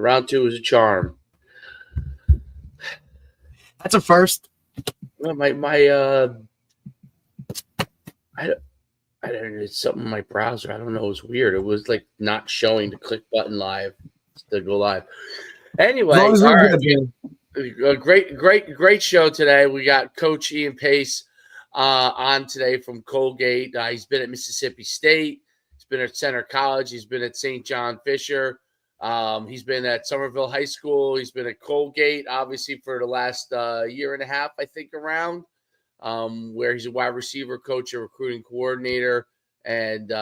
Round two is a charm. That's a first. Well, I don't know. It's something in my browser. I don't know. It was weird. It was like not showing the click button live to go live. Anyway, all right. A great show today. We got Coach Ian Pace on today from Colgate. He's been at Mississippi State. He's been at Center College. He's been at St. John Fisher. He's been at Somerville High School. He's been at Colgate, obviously, for the last year and a half, I think, around. Where he's a wide receiver coach, a recruiting coordinator, and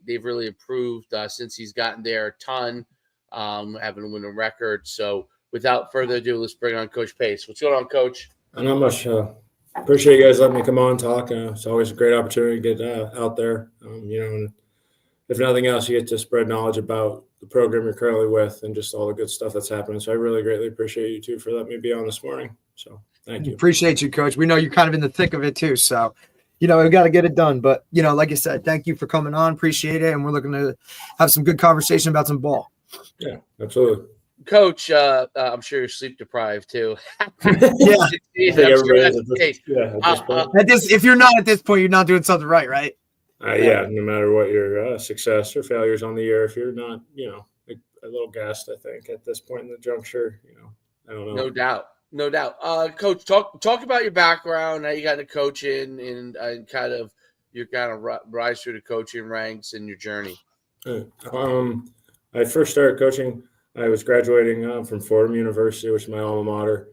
they've really improved since he's gotten there a ton, having a winning record. So without further ado, let's bring on Coach Pace. What's going on, Coach? Not much. Appreciate you guys letting me come on and talk. It's always a great opportunity to get out there. And if nothing else, you get to spread knowledge about the program you're currently with and just all the good stuff that's happening. So I really greatly appreciate you two for letting me be on this morning. So thank you. Appreciate you, Coach. We know you're kind of in the thick of it too. So, we've got to get it done. But, like I said, thank you for coming on. Appreciate it. And we're looking to have some good conversation about some ball. Yeah, absolutely. Coach, I'm sure you're sleep deprived too. Yeah. If you're not at this point, you're not doing something right? No matter what your success or failures on the year, if you're not, a little gassed, I think at this point in the juncture, I don't know. No doubt. Coach, talk about your background, how you got into coaching and kind of your rise through the coaching ranks and your journey. I first started coaching. I was graduating from Fordham University, which is my alma mater,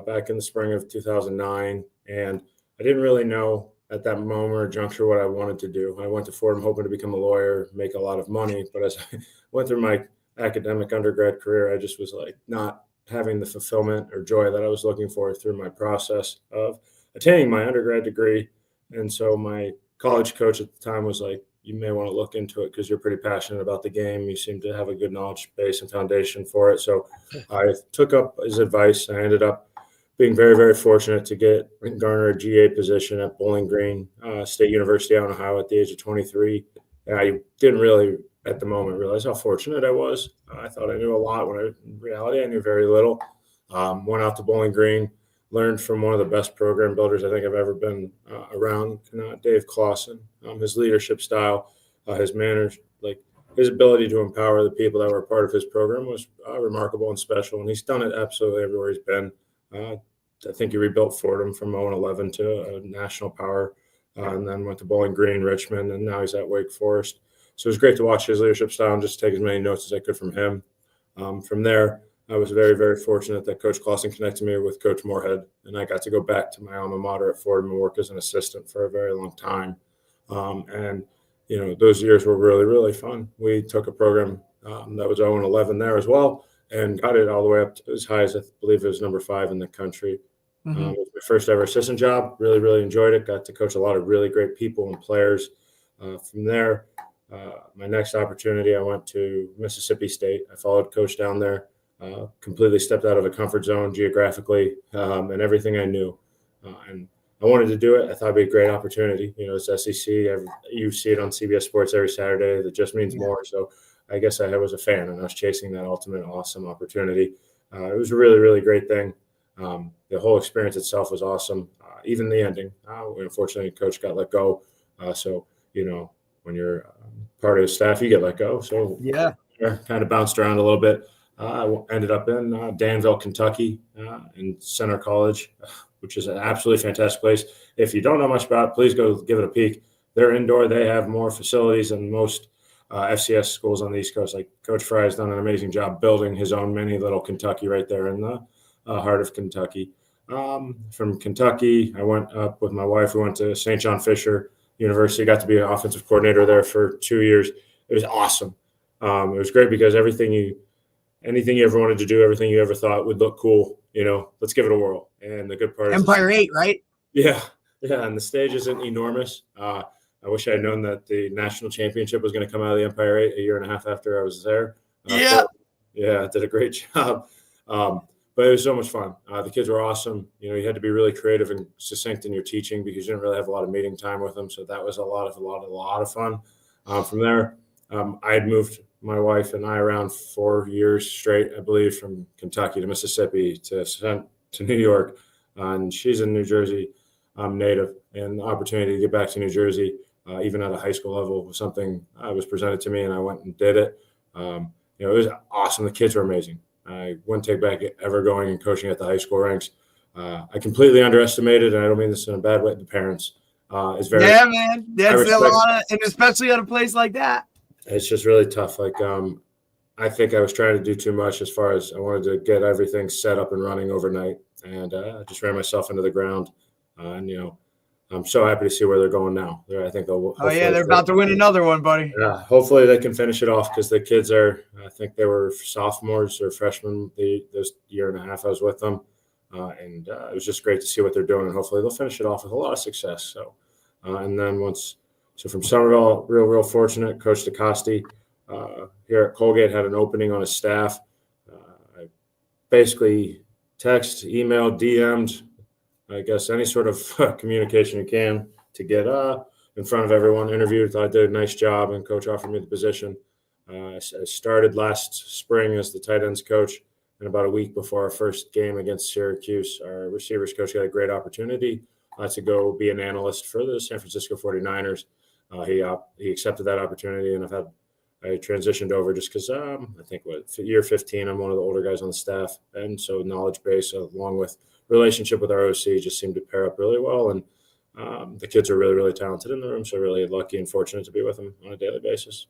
back in the spring of 2009. And I didn't really know at that moment or juncture what I wanted to do. I went to Fordham hoping to become a lawyer, make a lot of money. But as I went through my academic undergrad career, I just was like not having the fulfillment or joy that I was looking for through my process of attaining my undergrad degree. And so my college coach at the time was like, you may want to look into it because you're pretty passionate about the game. You seem to have a good knowledge base and foundation for it. So I took up his advice. I ended up being very, very fortunate to garner a GA position at Bowling Green State University out in Ohio at the age of 23. And I didn't really, at the moment, realize how fortunate I was. I thought I knew a lot when in reality I knew very little. Went out to Bowling Green, learned from one of the best program builders I think I've ever been around, Dave Clausen. His leadership style, his manners, like his ability to empower the people that were a part of his program was remarkable and special. And he's done it absolutely everywhere he's been. I think he rebuilt Fordham from 0-11 to a national power, and then went to Bowling Green, Richmond, and now he's at Wake Forest. So it was great to watch his leadership style and just take as many notes as I could from him. From there, I was very, very fortunate that Coach Clausen connected me with Coach Moorhead, and I got to go back to my alma mater at Fordham and work as an assistant for a very long time. Those years were really, really fun. We took a program that was 0-11 there as well and got it all the way up to as high as I believe it was number 5 in the country. Mm-hmm. It was my first ever assistant job. Really, really enjoyed it. Got to coach a lot of really great people and players. From there, my next opportunity, I went to Mississippi State. I followed Coach down there, completely stepped out of a comfort zone geographically and everything I knew. And I wanted to do it. I thought it'd be a great opportunity. It's SEC. You see it on CBS Sports every Saturday. That just means more. So I guess I was a fan, and I was chasing that ultimate awesome opportunity. It was a really, really great thing. The whole experience itself was awesome. Even the ending. Unfortunately, Coach got let go. So when you're part of his staff, you get let go. So yeah, kind of bounced around a little bit. I ended up in Danville, Kentucky, in Center College, which is an absolutely fantastic place. If you don't know much about it, please go give it a peek. They're indoor. They have more facilities than most FCS schools on the East Coast. Like Coach Fry has done an amazing job building his own mini little Kentucky right there in the heart of Kentucky. From Kentucky, I went up with my wife. We went to St. John Fisher University. Got to be an offensive coordinator there for 2 years. It was awesome. It was great because anything you ever wanted to do, everything you ever thought would look cool, let's give it a whirl. And the good part is Empire 8, right? Yeah. And the stage isn't enormous. I wish I had known that the national championship was going to come out of the Empire 8 a year and a half after I was there. Yeah. Did a great job. But it was so much fun. The kids were awesome. You had to be really creative and succinct in your teaching because you didn't really have a lot of meeting time with them. So that was a lot of fun. From there, I had moved my wife and I around 4 years straight, I believe, from Kentucky to Mississippi to New York. And she's a New Jersey native, and the opportunity to get back to New Jersey, even at a high school level, was something was presented to me, and I went and did it. It was awesome. The kids were amazing. I wouldn't take back ever going and coaching at the high school ranks. I completely underestimated, and I don't mean this in a bad way, the parents. Is very man. That's a lot, and especially at a place like that. It's just really tough. I think I was trying to do too much as far as I wanted to get everything set up and running overnight, and I just ran myself into the ground. And I'm so happy to see where they're going now. I think they'll. Oh yeah, they're about to win another one, buddy. Yeah, hopefully they can finish it off because the kids are. I think they were sophomores or freshmen this year and a half I was with them, and it was just great to see what they're doing, and hopefully they'll finish it off with a lot of success. So, and then from Somerville, real fortunate. Coach DeCosti here at Colgate had an opening on his staff. I basically text, email, DM'd, I guess any sort of communication you can to get in front of everyone. Interviewed, thought I did a nice job, and coach offered me the position. I started last spring as the tight ends coach, and about a week before our first game against Syracuse, our receivers coach got a great opportunity to go be an analyst for the San Francisco 49ers. He accepted that opportunity, and I transitioned over just because I think year 15, I'm one of the older guys on the staff, and so knowledge base along with relationship with our OC just seemed to pair up really well, and the kids are really, really talented in the room, so really lucky and fortunate to be with them on a daily basis.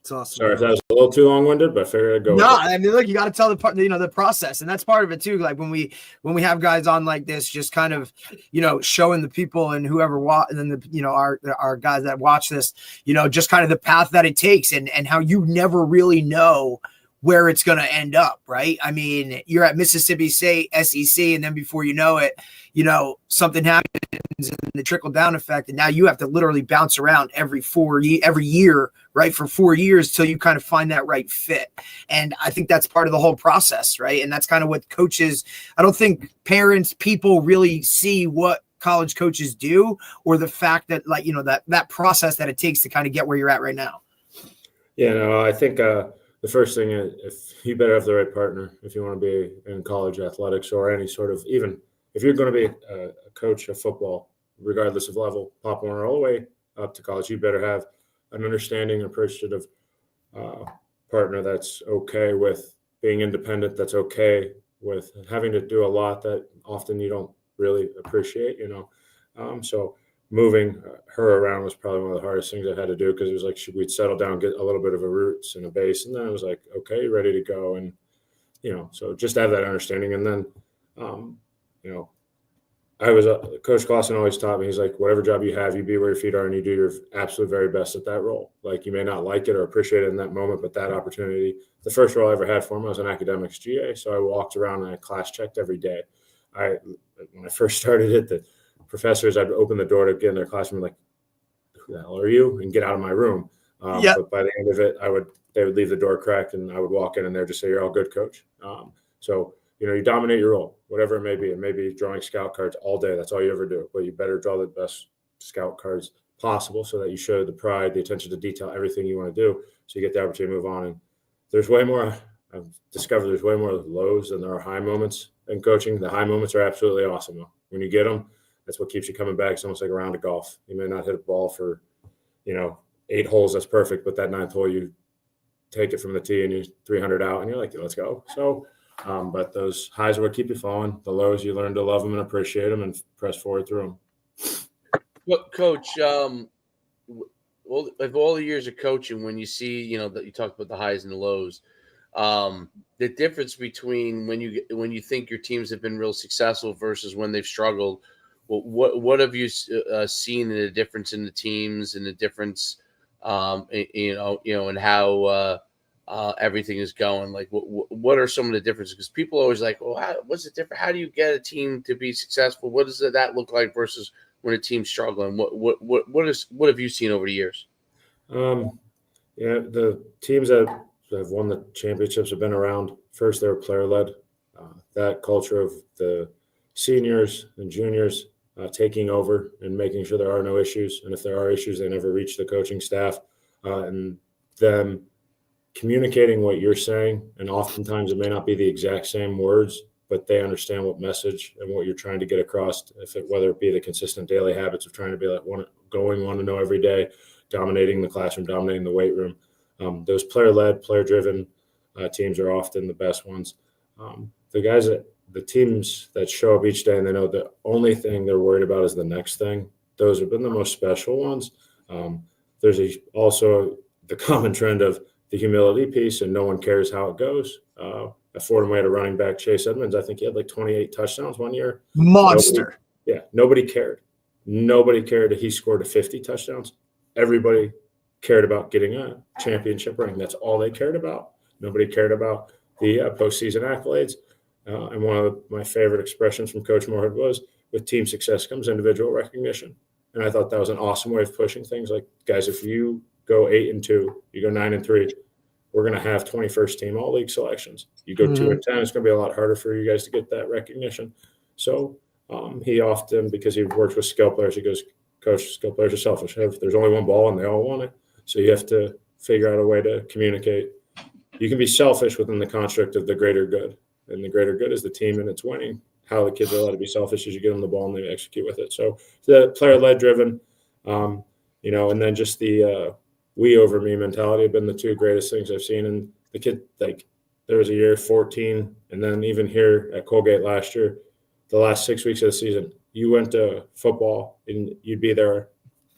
It's awesome. Sorry if that was a little too long-winded, but I figured I'd go. No, I mean, look, you got to tell the process, and that's part of it too. Like when we have guys on like this, just kind of, showing the people and whoever and then our guys that watch this, just kind of the path that it takes and how you never really know where it's going to end up, right? I mean, you're at Mississippi State, SEC, and then before you know it, something happens and the trickle down effect, and now you have to literally bounce around every year, right, for 4 years till you kind of find that right fit. And I think that's part of the whole process, right? And that's kind of what coaches. I don't think parents, people really see what college coaches do, or the fact that that process that it takes to kind of get where you're at right now. Yeah, no, I think. The first thing is, if you better have the right partner if you want to be in college athletics or any sort of, even if you're going to be a coach of football, regardless of level, Pop Warner all the way up to college, you better have an understanding, appreciative partner that's okay with being independent, that's okay with having to do a lot that often you don't really appreciate, So moving her around was probably one of the hardest things I had to do because it was like we'd settle down, get a little bit of a roots and a base, and then it was like, okay, ready to go. And, so just have that understanding. And then, Coach Clausen always taught me, he's like, whatever job you have, you be where your feet are and you do your absolute very best at that role. Like you may not like it or appreciate it in that moment, but that opportunity, the first role I ever had for him, I was an academics GA. So I walked around and I class checked every day. When I first started it, the professors, I'd open the door to get in their classroom, like, who the hell are you? And get out of my room. But by the end of it, they would leave the door cracked and I would walk in and they'd just say, you're all good, coach. So, you dominate your role, whatever it may be. It may be drawing scout cards all day. That's all you ever do. But you better draw the best scout cards possible so that you show the pride, the attention to detail, everything you want to do. So you get the opportunity to move on. And there's way more, I've discovered there's way more lows than there are high moments in coaching. The high moments are absolutely awesome, though. When you get them, that's what keeps you coming back. It's almost like a round of golf. You may not hit a ball for, 8 holes. That's perfect. But that 9th hole, you take it from the tee and you're 300 out and you're like, let's go. So, but those highs are what keep you flowing. The lows, you learn to love them and appreciate them and press forward through them. Well, Coach, of all the years of coaching, when you see, that you talked about the highs and the lows, the difference between when you think your teams have been real successful versus when they've struggled, what have you seen in the difference in the teams and the difference, and how everything is going? Like, what are some of the differences? Because people are always like, well, what's the difference? How do you get a team to be successful? What does that look like versus when a team's struggling? What have you seen over the years? The teams that have won the championships have been around. First, they were player-led. That culture of the seniors and juniors taking over and making sure there are no issues. And if there are issues, they never reach the coaching staff. And them communicating what you're saying, and oftentimes it may not be the exact same words, but they understand what message and what you're trying to get across, whether it be the consistent daily habits of trying to be like want to know every day, dominating the classroom, dominating the weight room. Those player-led, player-driven teams are often the best ones. The teams that show up each day and they know the only thing they're worried about is the next thing, those have been the most special ones. There's also the common trend of the humility piece, and no one cares how it goes. At Fordham, we had a running back, Chase Edmonds. I think he had like 28 touchdowns one year. Monster. Nobody cared. Nobody cared if he scored 50 touchdowns. Everybody cared about getting a championship ring. That's all they cared about. Nobody cared about the postseason accolades. And one of my favorite expressions from Coach Moorhead was, with team success comes individual recognition. And I thought that was an awesome way of pushing things. Like, guys, if you go 8-2, you go 9-3, we're going to have 21st team all league selections. You go 2-10, it's going to be a lot harder for you guys to get that recognition. So he often, because he works with skill players, he goes, Coach, skill players are selfish. There's only one ball and they all want it. So you have to figure out a way to communicate. You can be selfish within the construct of the greater good. And the greater good is the team and it's winning. How the kids are allowed to be selfish is you get them the ball and they execute with it. So the player-led driven, and then just the we over me mentality have been the two greatest things I've seen. And the kid, like, there was a year 14, and then even here at Colgate last year, the last 6 weeks of the season, you went to football and you'd be there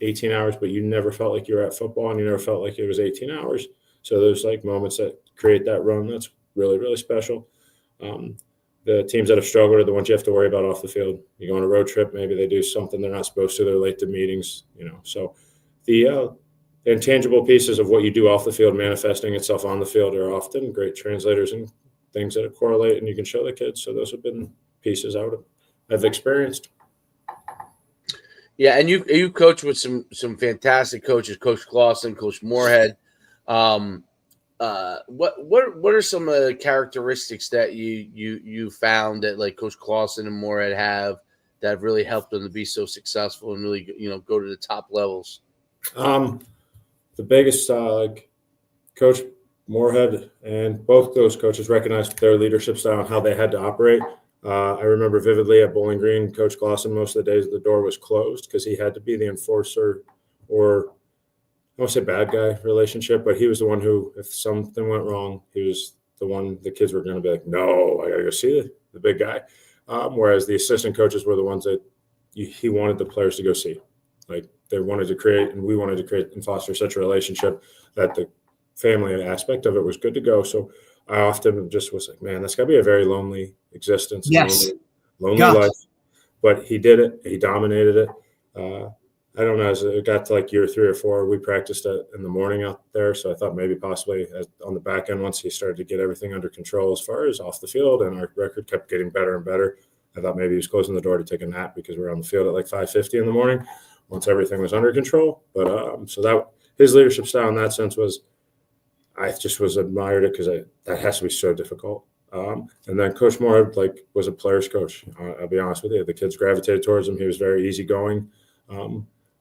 18 hours, but you never felt like you were at football and you never felt like it was 18 hours. So there's like moments that create that run. That's really, really special. The teams that have struggled are the ones you have to worry about off the field. You go on a road trip, maybe they do something they're not supposed to. They're late to meetings, So the intangible pieces of what you do off the field manifesting itself on the field are often great translators and things that correlate and you can show the kids. So those have been pieces I've experienced. Yeah, and you coach with some fantastic coaches, Coach Clausen, Coach Moorhead. What are some of the characteristics that you found that like Coach Clausen and Moorhead have that have really helped them to be so successful and really go to the top levels? The biggest Coach Moorhead and both those coaches recognized their leadership style and how they had to operate. I remember vividly at Bowling Green, Coach Clausen, most of the days the door was closed because he had to be the enforcer, or I won't say bad guy relationship, but he was the one who, if something went wrong, he was the one the kids were going to be like, no, I got to go see the big guy. Whereas the assistant coaches were the ones that he wanted the players to go see. Like, they wanted to create, and we wanted to create and foster such a relationship that the family aspect of it was good to go. So I often just was like, man, that's got to be a very lonely existence. Yes. Lonely life. But he did it. He dominated it. I don't know, as it got to like year 3 or 4, we practiced in the morning out there. So I thought maybe possibly on the back end, once he started to get everything under control as far as off the field and our record kept getting better and better, I thought maybe he was closing the door to take a nap because we were on the field at like 5:50 in the morning once everything was under control. But so that his leadership style in that sense was, I just was admired it because that has to be so difficult. And then Coach Moore was a player's coach. I'll be honest with you, the kids gravitated towards him. He was very easygoing.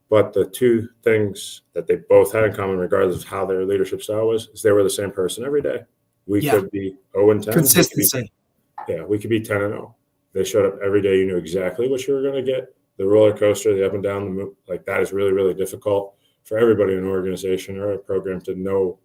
But the two things that they both had in common, regardless of how their leadership style was, is they were the same person every day. We could be 0-10. Consistency. We could be 10-0. They showed up every day. You knew exactly what you were going to get. The roller coaster, the up and down, the move, like that is really, really difficult for everybody in an organization or a program to know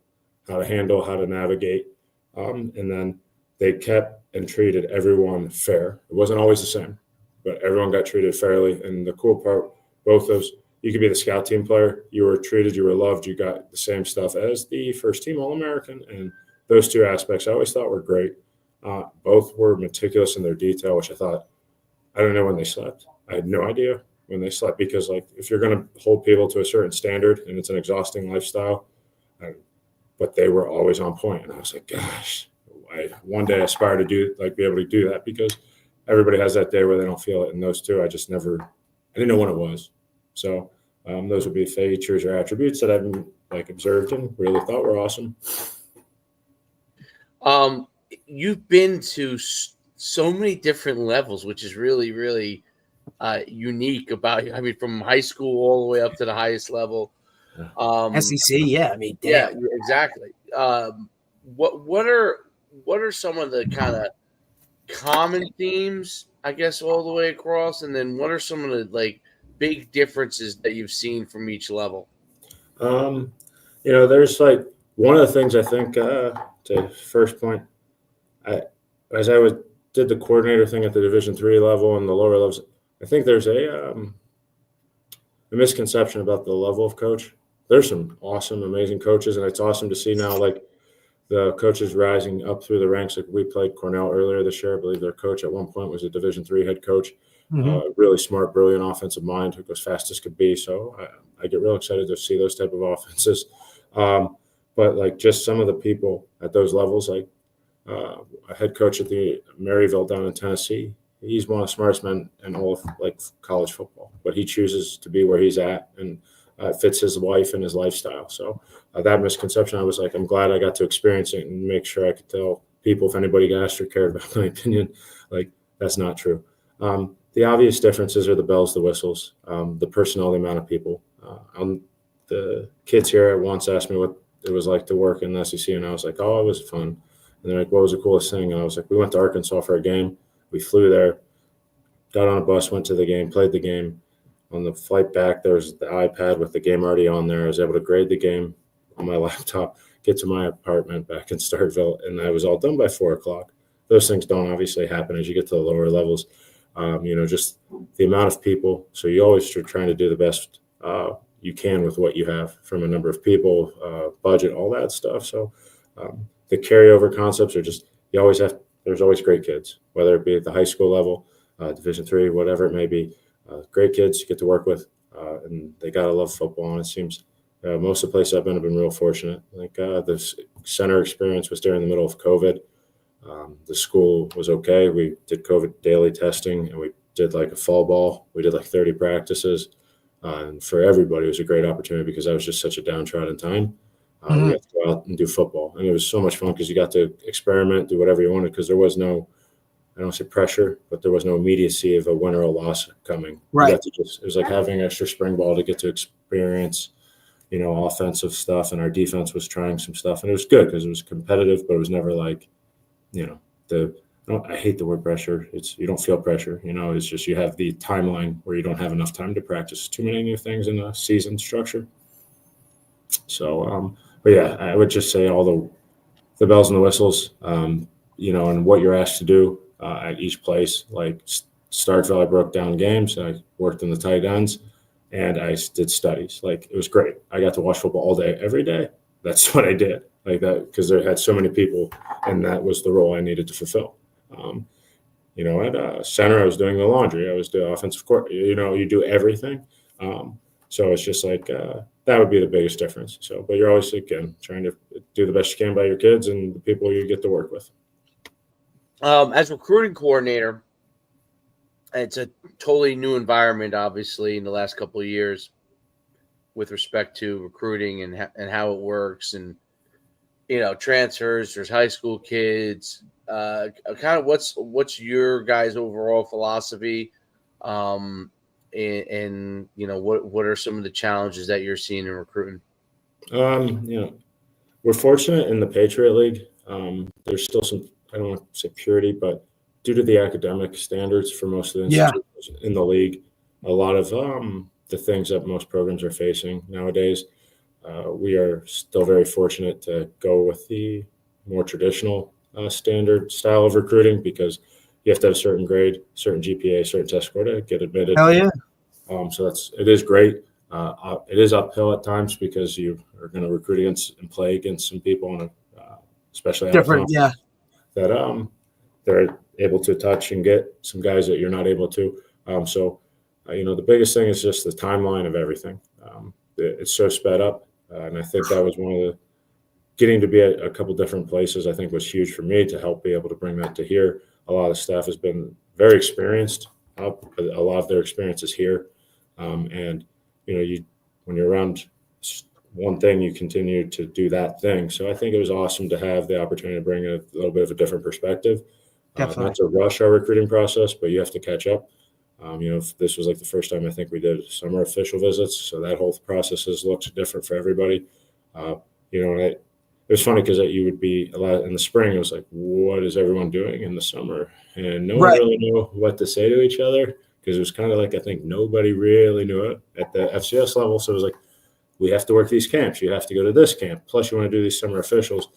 how to handle, how to navigate. And then they kept and treated everyone fair. It wasn't always the same, but everyone got treated fairly. And the cool part, both those, you could be the scout team player. You were treated, you were loved, you got the same stuff as the first team All-American. And those two aspects I always thought were great. Both were meticulous in their detail, which I thought, I don't know when they slept. I had no idea when they slept because, like, if you're going to hold people to a certain standard and it's an exhausting lifestyle, but they were always on point. And I was like, gosh, I one day aspire to be able to do that because everybody has that day where they don't feel it. And those two, I didn't know when it was. So those would be features or attributes that I've observed and really thought were awesome. You've been to so many different levels, which is really, really unique about you. I mean, from high school all the way up to the highest level. SEC, yeah. I mean, yeah, damn. exactly. What are some of the kind of common themes, I guess, all the way across, and then what are some of the like big differences that you've seen from each level? There's like one of the things I think to first point, I as I was did the coordinator thing at the Division III level and the lower levels, I think there's a misconception about the level of coach. There's some awesome, amazing coaches, and it's awesome to see now like the coaches rising up through the ranks. Like we played Cornell earlier this year. I believe their coach at one point was a Division III head coach. Really smart, brilliant offensive mind who goes fast as could be. So I get real excited to see those type of offenses. But like just some of the people at those levels, like a head coach at the Maryville down in Tennessee, he's one of the smartest men in all of like college football, but he chooses to be where he's at and fits his life and his lifestyle. So that misconception, I was like, I'm glad I got to experience it and make sure I could tell people if anybody asked or cared about my opinion, like that's not true. The obvious differences are the bells, the whistles, the personnel, the amount of people. The kids here once asked me what it was like to work in the SEC, and I was like, oh, it was fun. And they're like, what was the coolest thing? And I was like, we went to Arkansas for a game. We flew there, got on a bus, went to the game, played the game. On the flight back, there was the iPad with the game already on there. I was able to grade the game on my laptop, get to my apartment back in Starkville, and I was all done by 4 o'clock. Those things don't obviously happen as you get to the lower levels. Just the amount of people. So you always are trying to do the best you can with what you have from a number of people, budget, all that stuff. So the carryover concepts are just, there's always great kids, whether it be at the high school level, Division III, whatever it may be. Great kids you get to work with, and they got to love football. And it seems most of the places I've been have been real fortunate. Like the center experience was during the middle of COVID. The school was okay. We did COVID daily testing, and we did like a fall ball. We did like 30 practices. And for everybody, it was a great opportunity because that was just such a downtrodden time. We got to go out and do football. And it was so much fun because you got to experiment, do whatever you wanted because there was no, I don't say pressure, but there was no immediacy of a win or a loss coming. Right. It was like having extra spring ball to get to experience, offensive stuff. And our defense was trying some stuff. And it was good because it was competitive, but it was never like, I hate the word pressure. You don't feel pressure, it's just you have the timeline where you don't have enough time to practice too many new things in a season structure. So, but yeah, I would just say all the bells and the whistles, and what you're asked to do at each place. Like Starkville, I broke down games. I worked in the tight ends, and I did studies. Like it was great. I got to watch football all day, every day. That's what I did. Like that because there had so many people, and that was the role I needed to fulfill. At center, I was doing the laundry. I was the offensive court. You do everything. So it's just like that would be the biggest difference. So, but you're always again trying to do the best you can by your kids and the people you get to work with. As recruiting coordinator, it's a totally new environment, obviously, in the last couple of years with respect to recruiting and how it works and, transfers, there's high school kids, kind of what's your guys' overall philosophy, and what are some of the challenges that you're seeing in recruiting? We're fortunate in the Patriot League. There's still some, I don't want to say purity, but due to the academic standards for most of the institutions in the league, a lot of the things that most programs are facing nowadays, we are still very fortunate to go with the more traditional standard style of recruiting because you have to have a certain grade, certain GPA, certain test score to get admitted. Hell yeah. So it is great. It is uphill at times because you are going to recruit against and play against some people, especially different, that they're able to touch and get some guys that you're not able to. The biggest thing is just the timeline of everything. It's so sped up, and I think that was one of the getting to be at a couple different places. I think was huge for me to help be able to bring that to here. A lot of the staff has been very experienced. A lot of their experience is here, and when you're around one thing, you continue to do that thing. So I think it was awesome to have the opportunity to bring a little bit of a different perspective. Not to rush our recruiting process, but you have to catch up. This was like the first time I think we did summer official visits, so that whole process has looked different for everybody. It was funny because you would be a lot in the spring. It was like, what is everyone doing in the summer? And no one really knew what to say to each other because it was kind of like I think nobody really knew it at the FCS level. So it was like, we have to work these camps. You have to go to this camp. Plus, you want to do these summer officials.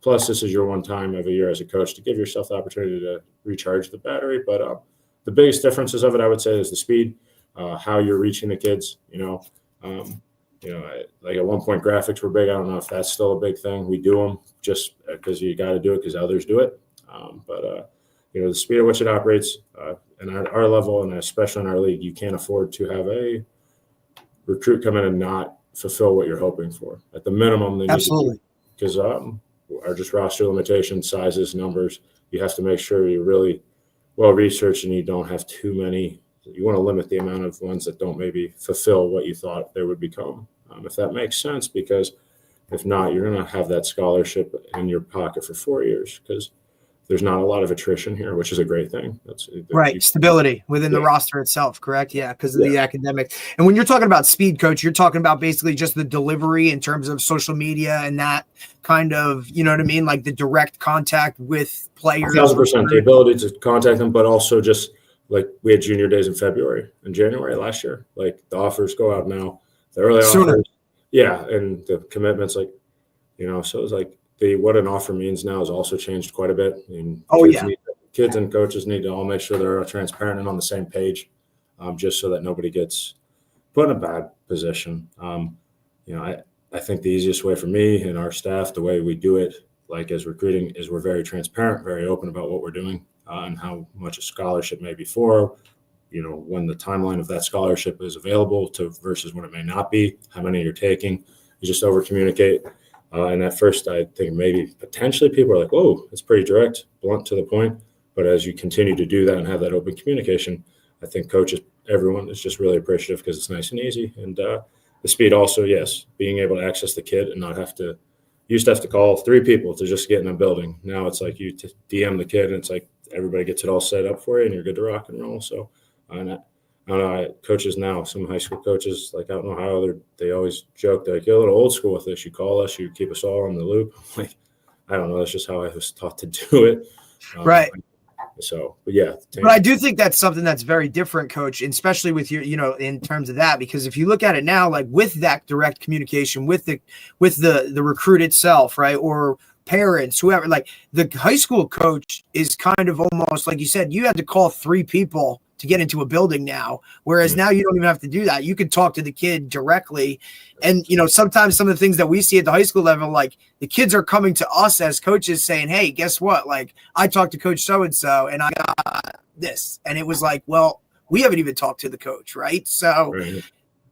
Plus, this is your one time every year as a coach to give yourself the opportunity to recharge the battery. But the biggest differences of it, I would say, is the speed, how you're reaching the kids. Like at one point, graphics were big. I don't know if that's still a big thing. We do them just because you got to do it because others do it. The speed at which it operates, and at our level, and especially in our league, you can't afford to have a recruit come in and not fulfill what you're hoping for. At the minimum, they absolutely, because our just roster limitations, sizes, numbers. You have to make sure you're really well researched and you don't have too many. You want to limit the amount of ones that don't maybe fulfill what you thought they would become, if that makes sense, because if not, you're going to have that scholarship in your pocket for 4 years because there's not a lot of attrition here, which is a great thing. That's right. Stability within the roster itself. Correct. Yeah. Because of the academic. And when you're talking about speed, coach, you're talking about basically just the delivery in terms of social media and that kind of, you know what I mean? Like the direct contact with players. 1,000% the ability to contact them, but also just like we had junior days in February and January last year. Like the offers go out now, the early offers. Yeah. And the commitments, so it's like, what an offer means now has also changed quite a bit. Kids and coaches need to all make sure they're transparent and on the same page, just so that nobody gets put in a bad position. I think the easiest way for me and our staff, the way we do it, like as recruiting, is we're very transparent, very open about what we're doing and how much a scholarship may be for, when the timeline of that scholarship is available to versus when it may not be, how many you're taking. You just over communicate. And at first, I think maybe potentially people are like, whoa, it's pretty direct, blunt to the point. But as you continue to do that and have that open communication, I think coaches, everyone is just really appreciative because it's nice and easy. And the speed also, yes, being able to access the kid and not have to, you used to have to call 3 people to just get in a building. Now it's like you DM the kid and it's like everybody gets it all set up for you and you're good to rock and roll. So I don't know, coaches now, some high school coaches, like I don't know how they always joke, they're like, you're a little old school with this. You call us, you keep us all in the loop. Like, I don't know, that's just how I was taught to do it. Right. So, but yeah. But I do think that's something that's very different, coach, especially with your, in terms of that, because if you look at it now, like with that direct communication with the recruit itself, right, or parents, whoever, like the high school coach is kind of almost like you said, you had to call 3 people to get into a building now, whereas now you don't even have to do that. You can talk to the kid directly. And, sometimes some of the things that we see at the high school level, like the kids are coming to us as coaches saying, hey, guess what? Like I talked to coach so-and-so and I got this. And it was like, well, we haven't even talked to the coach. Right. So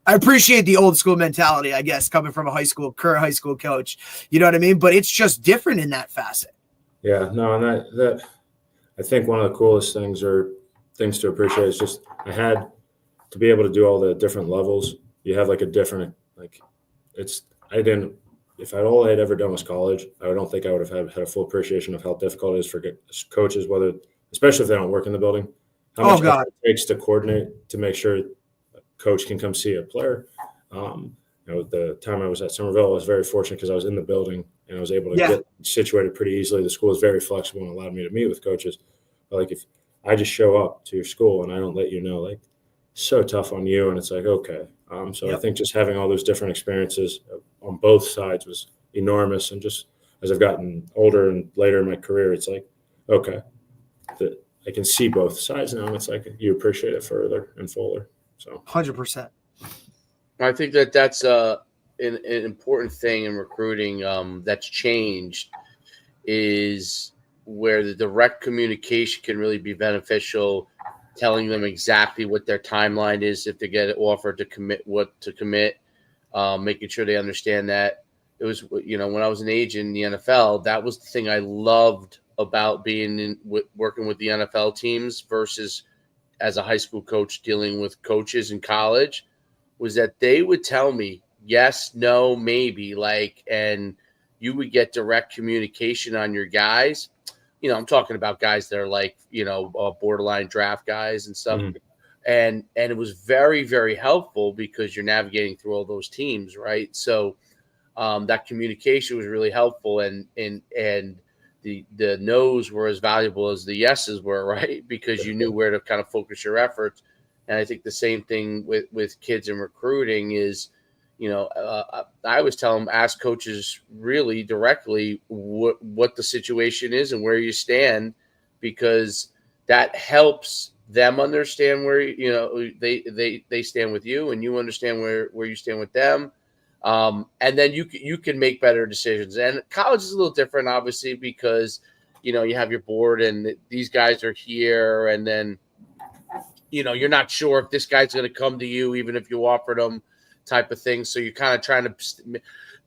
I appreciate the old school mentality, I guess, coming from a current high school coach, you know what I mean? But it's just different in that facet. Yeah, no. And that I think one of the coolest things to appreciate is just I had to be able to do all the different levels. You have like a different, if all I'd ever done was college, I don't think I would have had a full appreciation of how difficult it is for coaches, especially if they don't work in the building, how much effort it takes to coordinate to make sure a coach can come see a player. The time I was at Somerville, I was very fortunate because I was in the building and I was able to get situated pretty easily. The school is very flexible and allowed me to meet with coaches. But like if I just show up to your school and I don't let you know, like so tough on you. And it's like, okay. I think just having all those different experiences on both sides was enormous. And just as I've gotten older and later in my career, it's like, okay, I can see both sides now. And it's like, you appreciate it further and fuller. So 100%. I think that's an important thing in recruiting that's changed is where the direct communication can really be beneficial, telling them exactly what their timeline is if they get an offer to commit, making sure they understand that. It was, when I was an agent in the NFL, that was the thing I loved about being working with the NFL teams versus as a high school coach dealing with coaches in college, was that they would tell me yes, no, maybe, and you would get direct communication on your guys. I'm talking about guys that are borderline draft guys and stuff. and it was very, very helpful because you're navigating through all those teams, right? So that communication was really helpful, and the no's were as valuable as the yeses were, right? Because you knew where to kind of focus your efforts. And I think the same thing with kids in recruiting is, I always tell them, ask coaches really directly what the situation is and where you stand, because that helps them understand where they stand with you, and you understand where you stand with them. And then you can make better decisions. And college is a little different, obviously, because you have your board and these guys are here, and then you're not sure if this guy's going to come to you, even if you offered him, type of thing. So you're kind of trying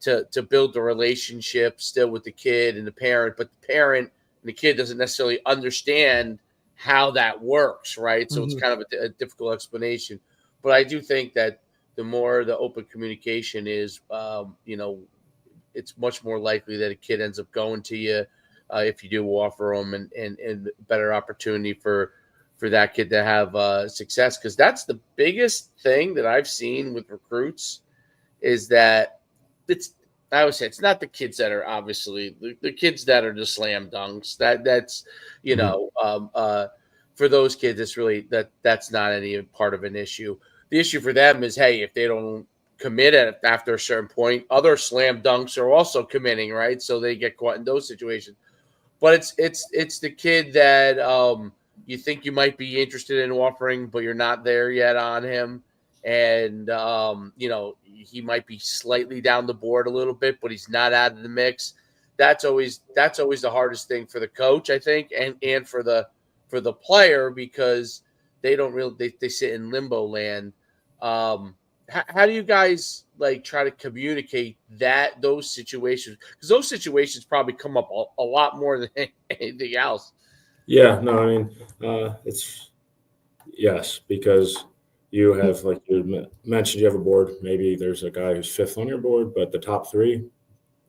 to build the relationship still with the kid and the parent, but the parent and the kid doesn't necessarily understand how that works, right? So it's kind of a difficult explanation. But I do think that the more the open communication is, it's much more likely that a kid ends up going to you if you do offer them, and better opportunity for that kid to have success. Because that's the biggest thing that I've seen with recruits is that I always say it's not the kids that are obviously the kids that are just slam dunks. That's for those kids, it's really that's not any part of an issue. The issue for them is, hey, if they don't commit after a certain point, other slam dunks are also committing, right? So they get caught in those situations. But it's the kid that you think you might be interested in offering, but you're not there yet on him, and he might be slightly down the board a little bit, but he's not out of the mix. That's always the hardest thing for the coach, I think, and for the player, because they don't really they sit in limbo land. How do you guys try to communicate those situations? Because those situations probably come up a lot more than anything else. Yeah, no, I mean, it's yes, because you have, like you mentioned, you have a board. Maybe there's a guy who's fifth on your board, but the top three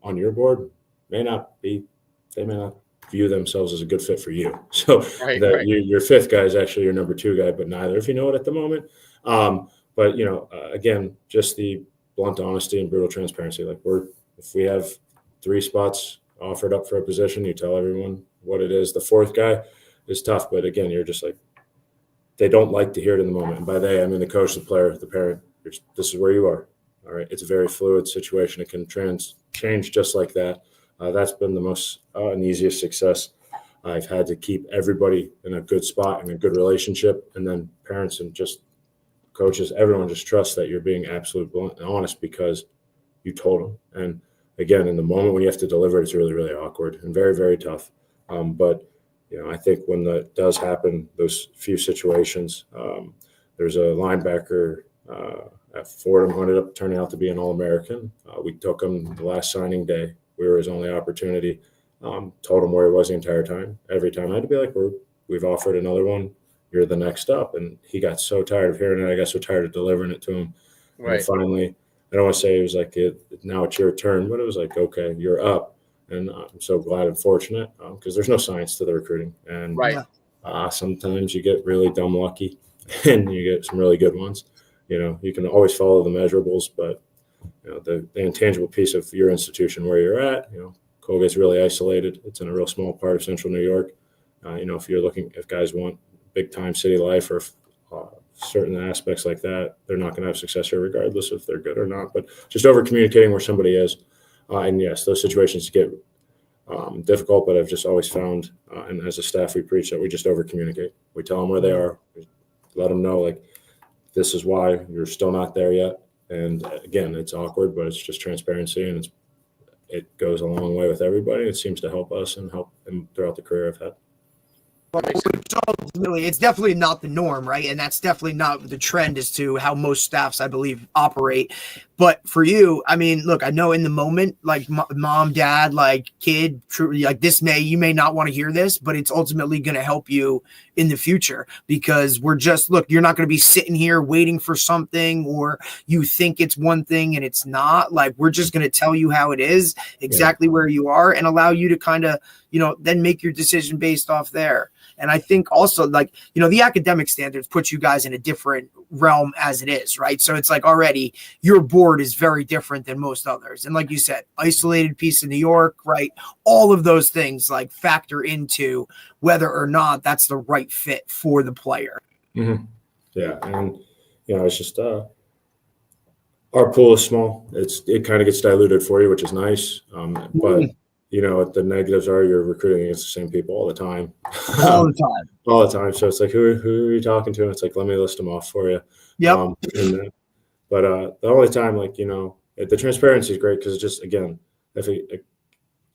on your board they may not view themselves as a good fit for you. So Right. Your fifth guy is actually your number two guy, but neither, if you know it at the moment. But again, just the blunt honesty and brutal transparency. If we have 3 spots offered up for a position, you tell everyone what it is. The fourth guy is tough, but again, you're just they don't like to hear it in the moment. And by they, I mean the coach, the player, the parent. This is where you are. All right. It's a very fluid situation. It can change just like that. That's been the most and easiest success. I've had to keep everybody in a good spot and a good relationship, and then parents and just coaches, everyone just trusts that you're being absolutely blunt and honest because you told them. And again, in the moment when you have to deliver, it's really, really awkward and very, very tough. But I think when that does happen, those few situations, there's a linebacker at Fordham who ended up turning out to be an All-American. We took him the last signing day. We were his only opportunity. Told him where he was the entire time. Every time I had to be like, we've offered another one. You're the next up. And he got so tired of hearing it. I got so tired of delivering it to him. Right. And finally, I don't want to say it was like, now it's your turn, but it was like, okay, you're up. And I'm so glad and fortunate because there's no science to the recruiting. And sometimes you get really dumb lucky and you get some really good ones. You can always follow the measurables, but the intangible piece of your institution where you're at, Colgate's really isolated. It's in a real small part of central New York. If guys want big time city life or certain aspects like that, they're not going to have success here regardless if they're good or not. But just over communicating where somebody is. And yes, those situations get difficult, but I've just always found, and as a staff, we preach that we just over communicate. We tell them where they are, we let them know, this is why you're still not there yet. And again, it's awkward, but it's just transparency, and it goes a long way with everybody. It seems to help us and help them throughout the career I've had. It's definitely not the norm, right? And that's definitely not the trend as to how most staffs, I believe, operate. But for you, I mean, look, I know in the moment, mom, dad, kid, you may not want to hear this, but it's ultimately going to help you in the future because you're not going to be sitting here waiting for something, or you think it's one thing and it's not. We're just going to tell you how it is, exactly where you are, and allow you to kind of, then make your decision based off there. And I think also, like, you know, the academic standards put you guys in a different realm as it is, right? So it's like already your board is very different than most others. And like you said, isolated piece in New York, right? All of those things like factor into whether or not that's the right fit for the player. Mm-hmm. Yeah. And, you know, it's just, our pool is small. It kind of gets diluted for you, which is nice. But you know, the negatives are you're recruiting against the same people all the time. All the time. All the time. So it's like, who are you talking to? And it's like, let me list them off for you. Yep. But the only time, like, you know, the transparency is great because it's just, again, if a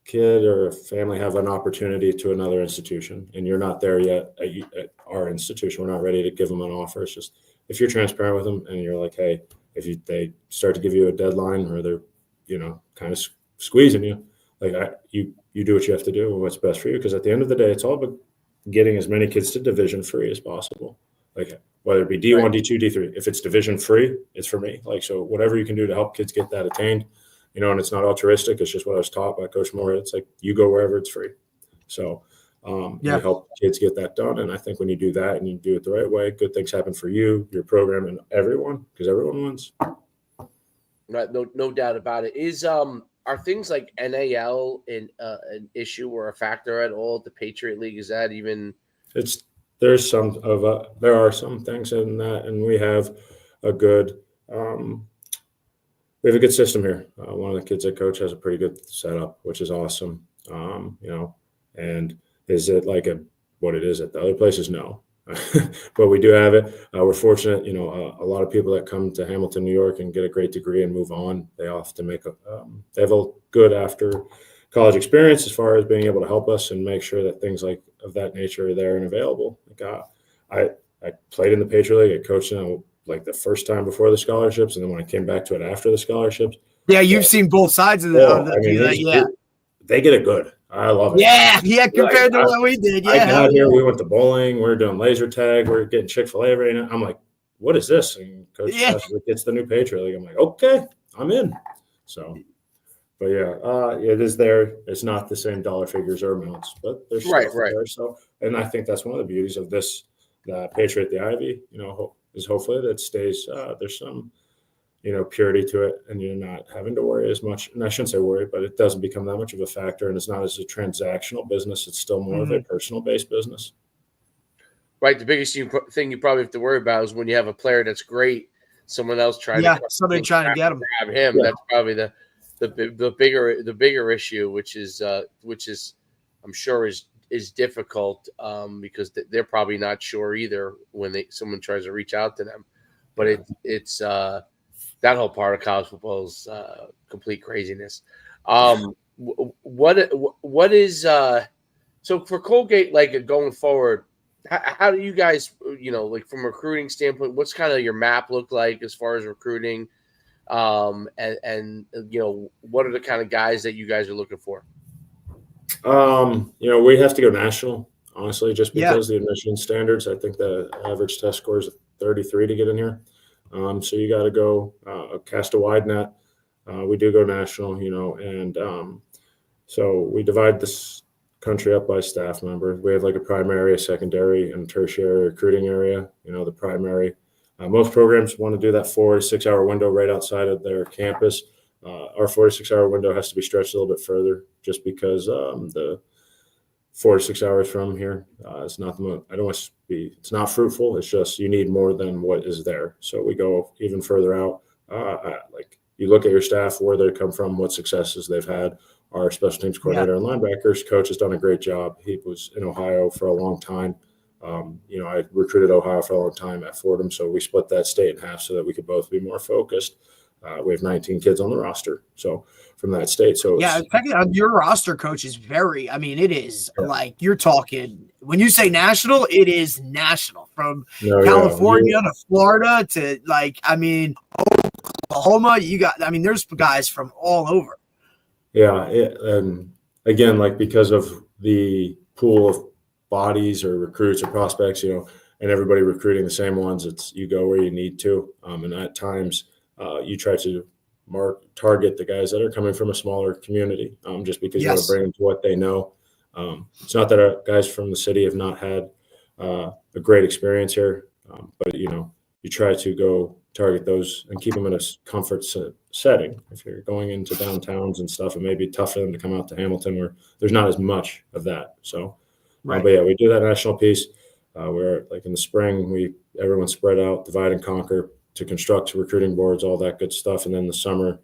kid or a family have an opportunity to another institution and you're not there yet at our institution, we're not ready to give them an offer. It's just, if you're transparent with them and you're like, hey, if they start to give you a deadline or they're, you know, kind of squeezing you, like you do what you have to do and what's best for you. Because at the end of the day, it's all about getting as many kids to division free as possible. Like whether it be D1, right. D2, D3, if it's division free, it's for me. Like, so whatever you can do to help kids get that attained, you know, and it's not altruistic. It's just what I was taught by Coach Moore. It's like, you go wherever it's free. So you help kids get that done. And I think when you do that and you do it the right way, good things happen for you, your program, and everyone, because everyone wins. Right. No doubt about it. Are things like NAL an issue or a factor at all at the Patriot League? Is that even? There are some things in that, and we have a good system here. One of the kids I coach has a pretty good setup, which is awesome. You know, and is it like what it is at the other places? No. But we do have it. We're fortunate, you know, a lot of people that come to Hamilton, New York and get a great degree and move on, they often they have a good after college experience as far as being able to help us and make sure that things like of that nature are there and available. Like I played in the Patriot League. I coached like the first time before the scholarships, and then when I came back to it after the scholarships. Yeah, you've seen both sides of the. They get it good. I love it. Yeah, compared to what we did. Yeah, I got here, we went to bowling, we were doing laser tag, we we're getting Chick-fil-A right now. I'm like, what is this? And Coach gets the new Patriot League. I'm like, okay, I'm in. So, but it is there. It's not the same dollar figures or amounts, but there's stuff there. So, and I think that's one of the beauties of this, the Patriot, the Ivy, you know, is hopefully that stays. There's some, you know, purity to it, and you're not having to worry as much. And I shouldn't say worry, but it doesn't become that much of a factor, and it's not as a transactional business. It's still more of a personal-based business. Right. The biggest thing you probably have to worry about is when you have a player that's great, someone else trying to get him. Grab him. Yeah. That's probably the bigger issue, which is I'm sure is difficult because they're probably not sure either when someone tries to reach out to them. But it's that whole part of college football is complete craziness. What is so for Colgate, like going forward, how do you guys, you know, like from a recruiting standpoint, what's kind of your map look like as far as recruiting? And you know, what are the kind of guys that you guys are looking for? You know, we have to go national, honestly, just because the admission standards. I think the average test score is 33 to get in here. So you got to go cast a wide net. We do go national, you know, and so we divide this country up by staff member. We have like a primary, a secondary, and tertiary recruiting area. You know, the primary. Most programs want to do that 4 to 6 hour window right outside of their campus. Our 4 to 6 hour window has to be stretched a little bit further, just because the 4 to 6 hours from here, it's not it's not fruitful. It's just you need more than what is there. So we go even further out. Like you look at your staff, where they come from, what successes they've had. Our special teams coordinator and linebackers coach has done a great job. He was in Ohio for a long time. You know, I recruited Ohio for a long time at Fordham, so we split that state in half so that we could both be more focused. We have 19 kids on the roster, so from that state. So your roster, coach, is very. I mean, it is like you're talking when you say national, it is national from California to Florida to like. I mean, Oklahoma. You got. I mean, there's guys from all over. Yeah, and again, like because of the pool of bodies or recruits or prospects, you know, and everybody recruiting the same ones, it's you go where you need to, and at times. You try to target the guys that are coming from a smaller community, just because you want to bring them to what they know. It's not that our guys from the city have not had a great experience here, but you try to go target those and keep them in a comfort setting. If you're going into downtowns and stuff, it may be tough for them to come out to Hamilton where there's not as much of that. So, Right. But yeah, we do that national piece where like in the spring, everyone spread out, divide and conquer to construct recruiting boards, all that good stuff. And then the summer,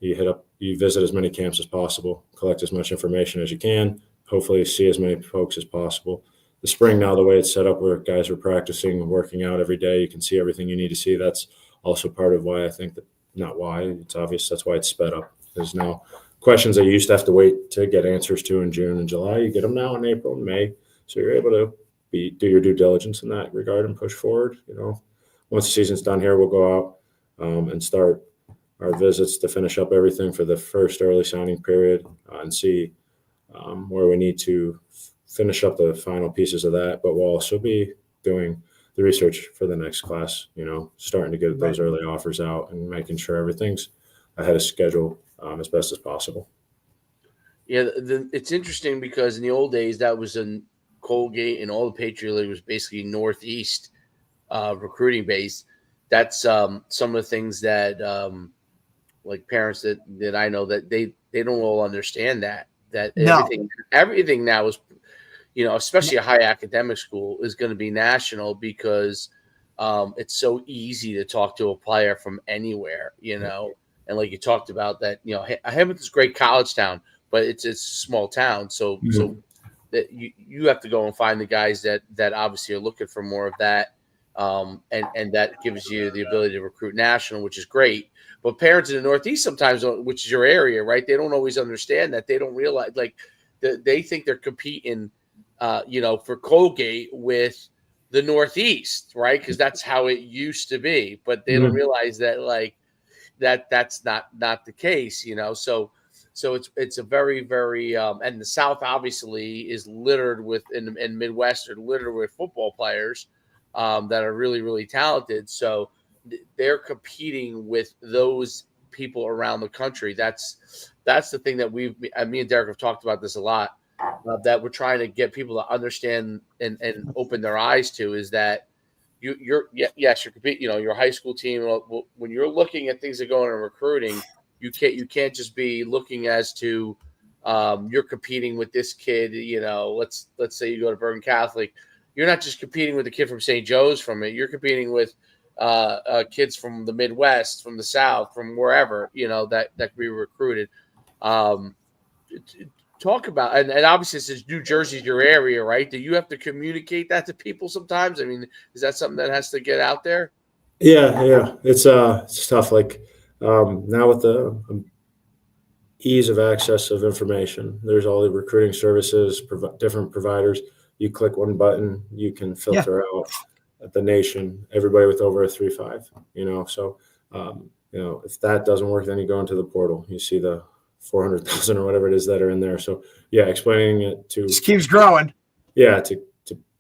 you visit as many camps as possible, collect as much information as you can, hopefully see as many folks as possible. The spring now, the way it's set up where guys are practicing, working out every day, you can see everything you need to see. That's also part of why I think that, not why, it's obvious, that's why it's sped up. There's now questions that you used to have to wait to get answers to in June and July. You get them now in April and May. So you're able to do your due diligence in that regard and push forward. Once the season's done here, we'll go out and start our visits to finish up everything for the first early signing period and see where we need to finish up the final pieces of that. But we'll also be doing the research for the next class, starting to get those early offers out and making sure everything's ahead of schedule as best as possible. Yeah, it's interesting because in the old days, that was in Colgate and all the Patriot League was basically Northeast recruiting base. That's some of the things that like parents that I know that they don't all understand that everything now is, especially a high academic school is going to be national because it's so easy to talk to a player from anywhere, and like you talked about that, Hamilton's a great college town, but it's a small town. So that you have to go and find the guys that obviously are looking for more of that. And that gives you the ability to recruit national, which is great. But parents in the Northeast sometimes, which is your area, right? They don't always understand that. They don't realize, like, they think they're competing, for Colgate with the Northeast, right? Because that's how it used to be. But they don't realize that, like, that's not the case, So it's a very, very and the South obviously is littered with, and Midwest are littered with football players that are really, really talented. So they're competing with those people around the country. That's the thing that me and Derek have talked about this a lot, that we're trying to get people to understand and open their eyes to, is that you're competing, your high school team. When you're looking at things that go in recruiting, you can't just be looking as to you're competing with this kid. Let's say you go to Bergen Catholic. You're not just competing with the kid from St. Joe's from it. You're competing with kids from the Midwest, from the South, from wherever, that could be recruited. Talk about, and obviously since New Jersey's your area, right? Do you have to communicate that to people sometimes? I mean, is that something that has to get out there? Yeah. It's tough. Like now with the ease of access of information, there's all the recruiting services, different providers. You click one button, you can filter out the nation, everybody with over a 3.5, So, if that doesn't work, then you go into the portal. You see the 400,000 or whatever it is that are in there. So, explaining it to just keeps growing. Yeah, to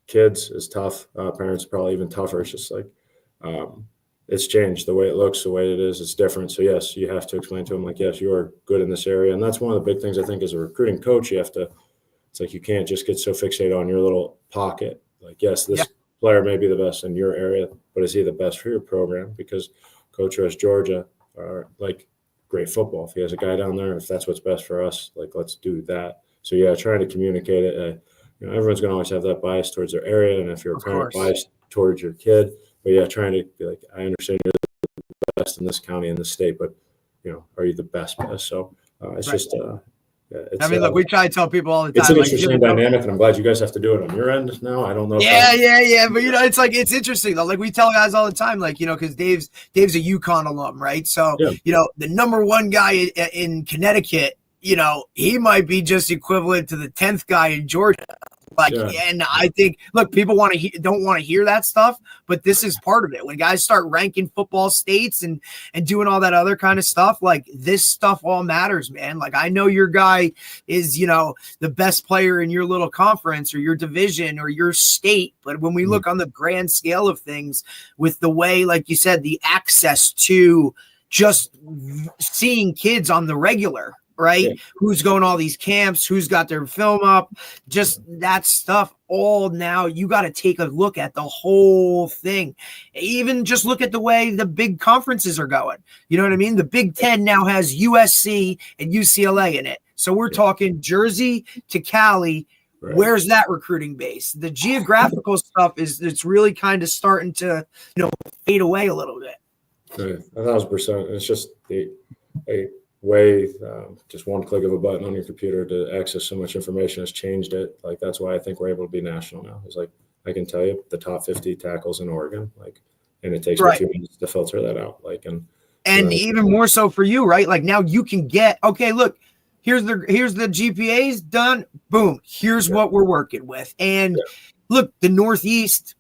kids is tough. Parents probably even tougher. It's just like it's changed the way it looks, the way it is. It's different. So yes, you have to explain to them like, yes, you are good in this area, and that's one of the big things I think as a recruiting coach. You have to. It's like you can't just get so fixated on your little pocket. Like, yes, this player may be the best in your area, but is he the best for your program? Because Coach Rush, Georgia, are like great football. If he has a guy down there, if that's what's best for us, like let's do that. So trying to communicate it. Everyone's going to always have that bias towards their area, and if you're a parent, biased towards your kid. But trying to be like, I understand you're the best in this county, in this state, but are you the best? So it's just. Look, we try to tell people all the time. It's an interesting dynamic, and I'm glad you guys have to do it on your end now. I don't know. Yeah. But it's interesting though. Like we tell guys all the time, like because Dave's a UConn alum, right? So the number one guy in Connecticut, he might be just equivalent to the 10th guy in Georgia. And I think, look, people don't want to hear that stuff, but this is part of it. When guys start ranking football states and doing all that other kind of stuff, like this stuff all matters, man. Like I know your guy is, the best player in your little conference or your division or your state. But when we look on the grand scale of things with the way, like you said, the access to just seeing kids on the regular, right? Yeah. Who's going to all these camps, who's got their film up, just that stuff. All now you got to take a look at the whole thing. Even just look at the way the big conferences are going. You know what I mean? The Big Ten now has USC and UCLA in it. So we're talking Jersey to Cali. Right. Where's that recruiting base? The geographical stuff it's really kind of starting to, fade away a little bit. Right. 1,000%. It's just a way, just one click of a button on your computer to access so much information has changed it. Like, that's why I think we're able to be national now. It's like, I can tell you the top 50 tackles in Oregon, and it takes me 2 minutes to filter that out. And even more so for you, right? Like, now you can get, okay, look, here's the GPAs done. Boom. Here's what we're working with. And look, the Northeast,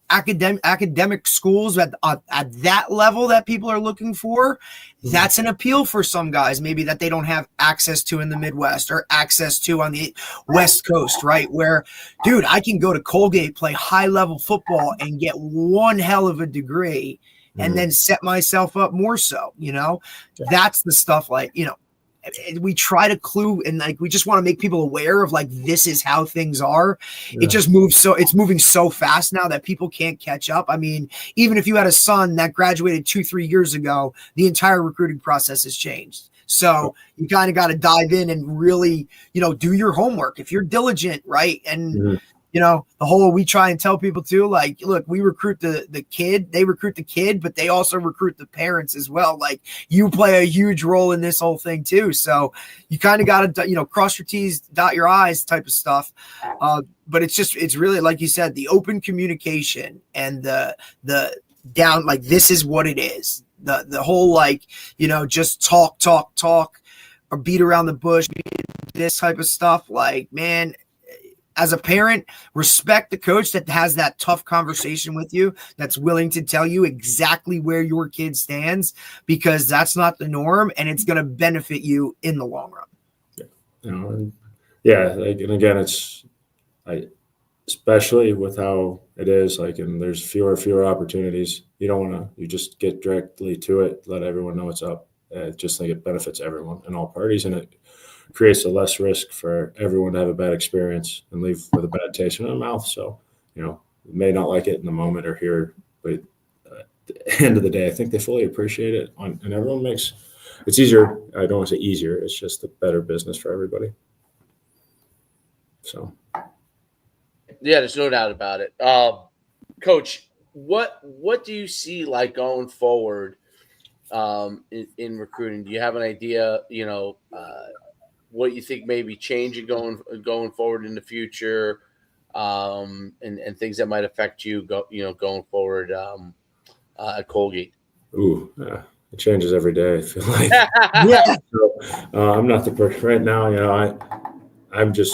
academic schools at that level that people are looking for, that's an appeal for some guys, maybe that they don't have access to in the Midwest or access to on the West Coast, right? Where, dude, I can go to Colgate, play high level football and get one hell of a degree and then set myself up more so, that's the stuff we try to clue and we just want to make people aware of this is how things are. It just moves it's moving so fast now that people can't catch up. I mean, even if you had a son that graduated 2-3 years ago, the entire recruiting process has changed. So you kind of got to dive in and really, do your homework if you're diligent, right? And the whole, we try and tell people too, look, we recruit the kid, they recruit the kid, but they also recruit the parents as well. You play a huge role in this whole thing too. So you kind of got to, cross your T's, dot your I's type of stuff. But it's really, like you said, the open communication and the down, this is what it is. The whole, just talk or beat around the bush, this type of stuff. Man, as a parent, respect the coach that has that tough conversation with you, that's willing to tell you exactly where your kid stands, because that's not the norm and it's going to benefit you in the long run. And again, it's especially with how it is, and there's fewer opportunities. You don't want to, you just get directly to it, let everyone know what's up. I just think it benefits everyone and all parties, and it creates a less risk for everyone to have a bad experience and leave with a bad taste in their mouth. So, may not like it in the moment or hear, but at the end of the day, I think they fully appreciate it. And everyone it's easier. I don't want to say easier. It's just a better business for everybody. So. Yeah, there's no doubt about it. Coach, what do you see going forward in recruiting? Do you have an idea, what you think may be changing going forward in the future, and things that might affect you going forward at Colgate? Ooh, it changes every day, I feel like. So, I'm not the person right now.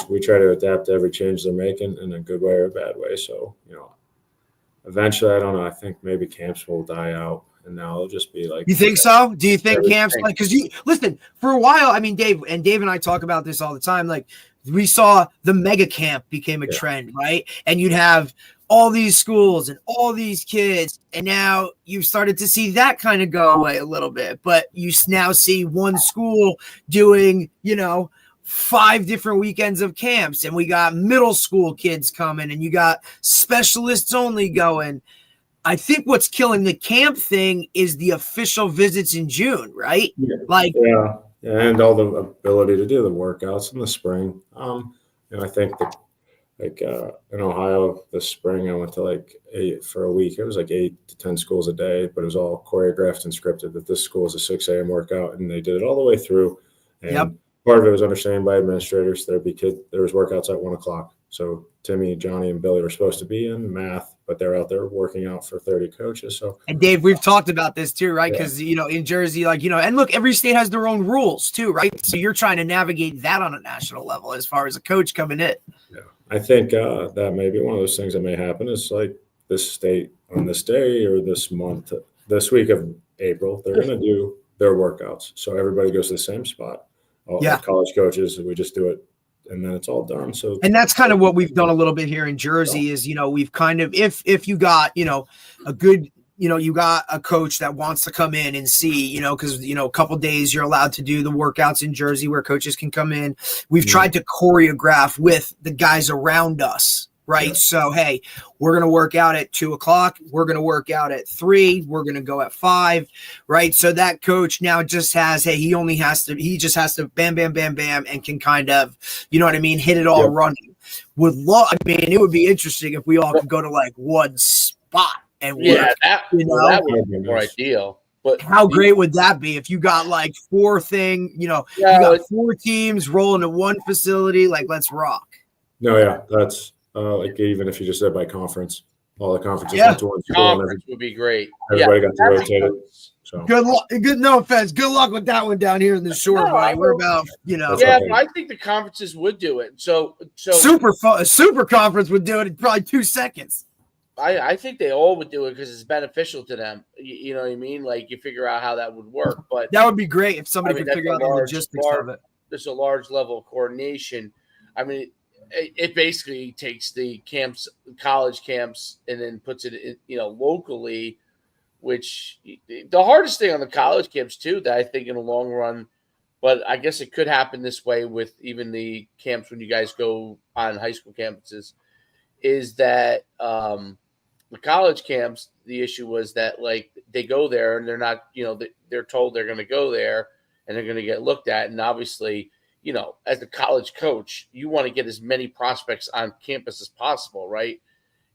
We try to adapt to every change they're making in a good way or a bad way. So, eventually, I don't know. I think maybe camps will die out. And now it'll just be you think so? Do you think camps because you listen for a while? I mean, Dave and I talk about this all the time. We saw the mega camp became a trend, right? And you'd have all these schools and all these kids, and now you've started to see that kind of go away a little bit. But you now see one school doing, 5 different weekends of camps, and we got middle school kids coming, and you got specialists only going. I think what's killing the camp thing is the official visits in June, right? And all the ability to do the workouts in the spring. I think that in Ohio this spring I went to 8 for a week. It was 8 to 10 schools a day, but it was all choreographed and scripted. That this school is a 6 a.m. workout, and they did it all the way through. And part of it was understanding by administrators. There was workouts at 1 o'clock. So Timmy, Johnny, and Billy were supposed to be in math, but they're out there working out for 30 coaches. So, and Dave, we've talked about this too, right? Because in Jersey, and look, every state has their own rules too, right? So you're trying to navigate that on a national level as far as a coach coming in. Yeah, I think that may be one of those things that may happen. Is this state on this day or this month, this week of April, they're going to do their workouts, so everybody goes to the same spot. All college coaches, we just do it. And then it's all done. So, and that's kind of what we've done a little bit here in Jersey is, we've kind of, if you got, a good, you got a coach that wants to come in and see, because, a couple days you're allowed to do the workouts in Jersey where coaches can come in. We've tried to choreograph with the guys around us. Right. Yeah. So, hey, we're going to work out at 2:00. We're going to work out at 3. We're going to go at 5. Right. So that coach now just has, hey, he just has to bam, bam, bam, bam, and can kind of, hit it all running. It would be interesting if we all could go to like one spot and work. That would be more ideal. But how great would that be if you got like 4 you got 4 teams rolling to one facility? Like, let's rock. No, yeah, that's. Like even if you just said by conference, all the conferences went to one school. Conference would be great. Everybody got to rotate it. So good luck. No offense. Good luck with that one down here in the shore, buddy. We're about, Yeah, but I think the conferences would do it. So a super conference would do it in probably 2 seconds. I think they all would do it because it's beneficial to them. You know what I mean? Like you figure out how that would work. But that would be great if somebody could figure out the logistics of it. There's a large level of coordination. I mean, it basically takes the camps, college camps, and then puts it in, locally, which the hardest thing on the college camps too, that I think in the long run, but I guess it could happen this way with even the camps when you guys go on high school campuses, is that the college camps, the issue was that like they go there and they're not, they're told they're going to go there and they're going to get looked at. And obviously, as a college coach, you want to get as many prospects on campus as possible, right?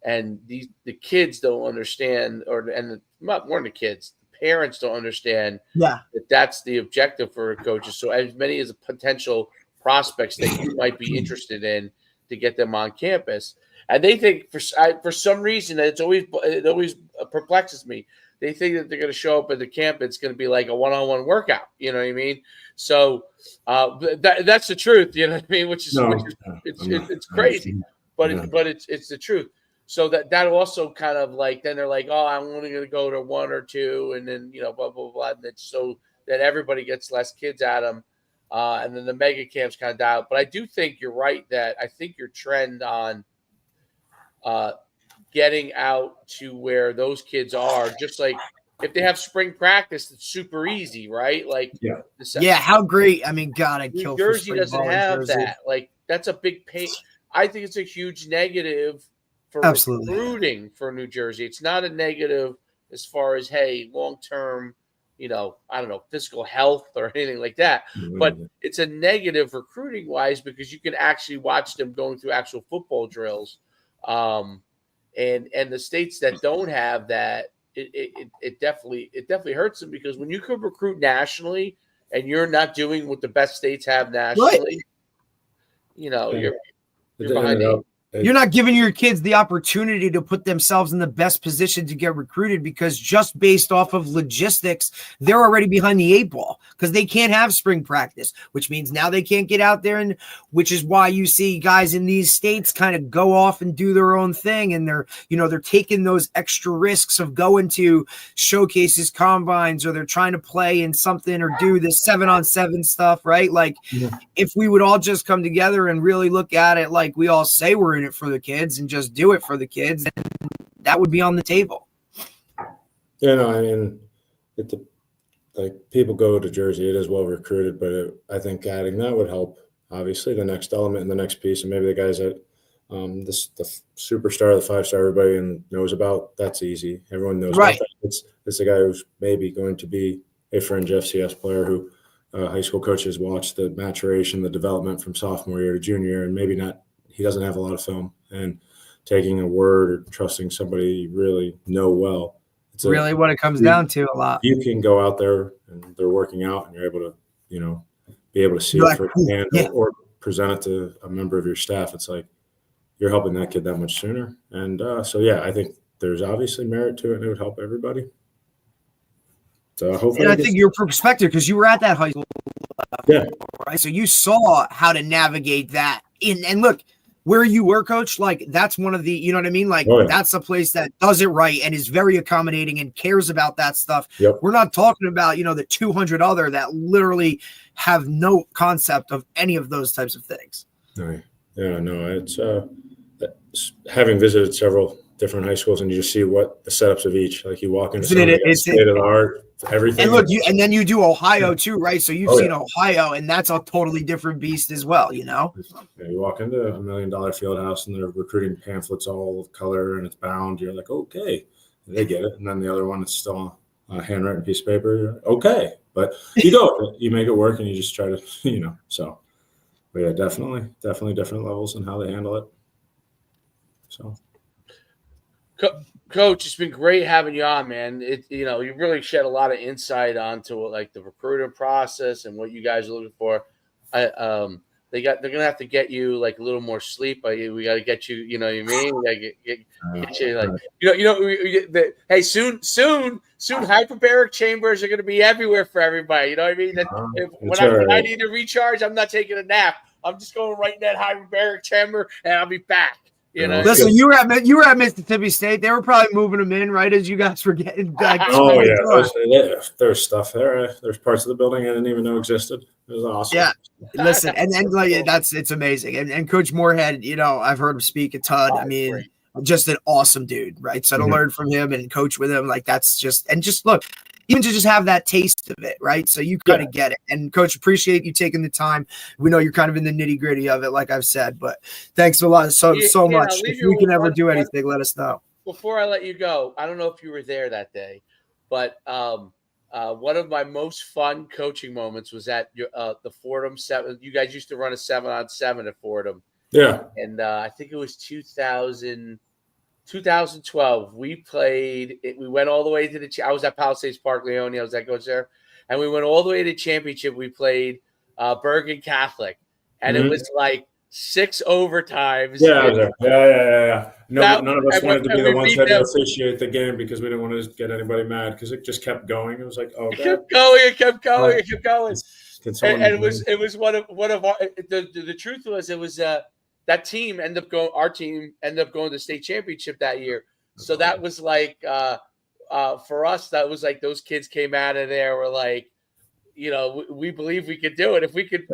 And the kids don't understand, not more than the kids, the parents don't understand that that's the objective for coaches. So as many as potential prospects that you might be interested in to get them on campus. And they think for some reason that it always perplexes me. They think that they're going to show up at the camp. It's going to be like a one-on-one workout. You know what I mean? So that's the truth. You know what I mean? It's crazy, but it's the truth. So that also kind of like then they're like, oh, I'm only going to go to 1 or 2, and then blah blah blah. And it's so that everybody gets less kids at them, and then the mega camps kind of die out. But I do think you're right that I think your trend on getting out to where those kids are, just like if they have spring practice, it's super easy, right? Like, how great! I mean, God, I'd kill. New Jersey doesn't have that. Like, that's a big pain. I think it's a huge negative for recruiting for New Jersey. It's not a negative as far as long term, I don't know, physical health or anything like that. But it's a negative recruiting wise because you can actually watch them going through actual football drills. And the states that don't have that, it definitely hurts them because when you could recruit nationally and you're not doing what the best states have nationally, you're behind. You're not giving your kids the opportunity to put themselves in the best position to get recruited because just based off of logistics, they're already behind the 8 ball because they can't have spring practice, which means now they can't get out there. And which is why you see guys in these states kind of go off and do their own thing. And they're taking those extra risks of going to showcases, combines, or they're trying to play in something or do this 7-on-7 stuff, right? Like if we would all just come together and really look at it like we all say we're in it for the kids and just do it for the kids, and that would be on the table. I mean, like people go to Jersey, it is well recruited, but I think adding that would help. Obviously, the next element and the next piece, and maybe the guys that the superstar, the 5-star, everybody knows about. That's easy. Everyone knows about that. It's a guy who's maybe going to be a fringe FCS player who high school coaches watch the maturation, the development from sophomore year to junior year, and maybe not. He doesn't have a lot of film, and taking a word or trusting somebody you really know well. It's really what it comes down to a lot. You can go out there and they're working out and you're able to, be able to see it firsthand or present it to a member of your staff. It's like you're helping that kid that much sooner. And I think there's obviously merit to it and it would help everybody. So hopefully, and I think your perspective, because you were at that high school, right? So you saw how to navigate that. And look, where you were, coach, like that's one of the, you know what I mean? Like that's a place that does it right and is very accommodating and cares about that stuff. Yep. We're not talking about, the 200 other that literally have no concept of any of those types of things. Right. Yeah, no, it's having visited several different high schools and you just see what the setups of each. Like you walk into It's state of the art, everything. And look, and then you do Ohio too, right? So you've seen Ohio, and that's a totally different beast as well, you know? Yeah, you walk into $1 million field house and they're recruiting pamphlets all of color and it's bound. You're like, okay, they get it. And then the other one is still a handwritten piece of paper. You're like, okay, but you go, you make it work and you just try to, so. But yeah, definitely different levels and how they handle it. So, Coach, it's been great having you on, man. You really shed a lot of insight onto like the recruiting process and what you guys are looking for. They're gonna have to get you like a little more sleep. We got to get you. You know what I mean? We got to get you like hey, soon hyperbaric chambers are gonna be everywhere for everybody. You know what I mean? When I need to recharge, I'm not taking a nap. I'm just going right in that hyperbaric chamber and I'll be back. Listen, you were at Mississippi State. They were probably moving them in right as you guys were getting. There's stuff there. There's parts of the building I didn't even know existed. It was awesome. Yeah, listen, and it's amazing. And Coach Moorhead, I've heard him speak a ton. I mean, just an awesome dude, right? So to learn from him and coach with him, like that's just look. Even to just have that taste of it, right? So you kind of get it. And Coach, appreciate you taking the time. We know you're kind of in the nitty gritty of it, like I've said, but thanks a lot so much. If we can ever do anything, let us know. Before I let you go, I don't know if you were there that day, but one of my most fun coaching moments was at the Fordham 7. You guys used to run a 7-on-7 at Fordham. Yeah. And I think it was 2012, we played. We went all the way to I was at Palisades Park, Leone. I was that coach there, and we went all the way to the championship. We played Bergen Catholic, and it was like 6 overtimes. Yeah, I was there. Yeah. None of us wanted to be the ones that officiate the game because we didn't want to get anybody mad because it just kept going. It was like, oh, it kept going. And it was one of our. The truth was, it was that team ended up going. Our team ended up going to the state championship that year. So that was like for us. That was like those kids came out of there. Were like, we believe we could do it. If we could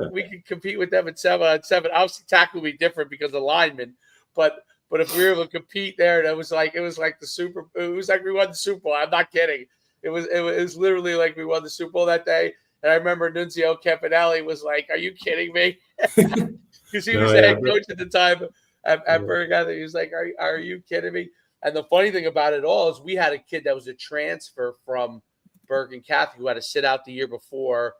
compete with them at 7-on-7. Obviously, tackle would be different because of linemen. But if we were able to compete there, it was like we won the Super Bowl. I'm not kidding. It was literally like we won the Super Bowl that day. And I remember Nunzio Campanelli was like, "Are you kidding me?" Because he was the head coach at the time at Bergen. He was like, "Are you kidding me?" And the funny thing about it all is we had a kid that was a transfer from Bergen Catholic who had to sit out the year before.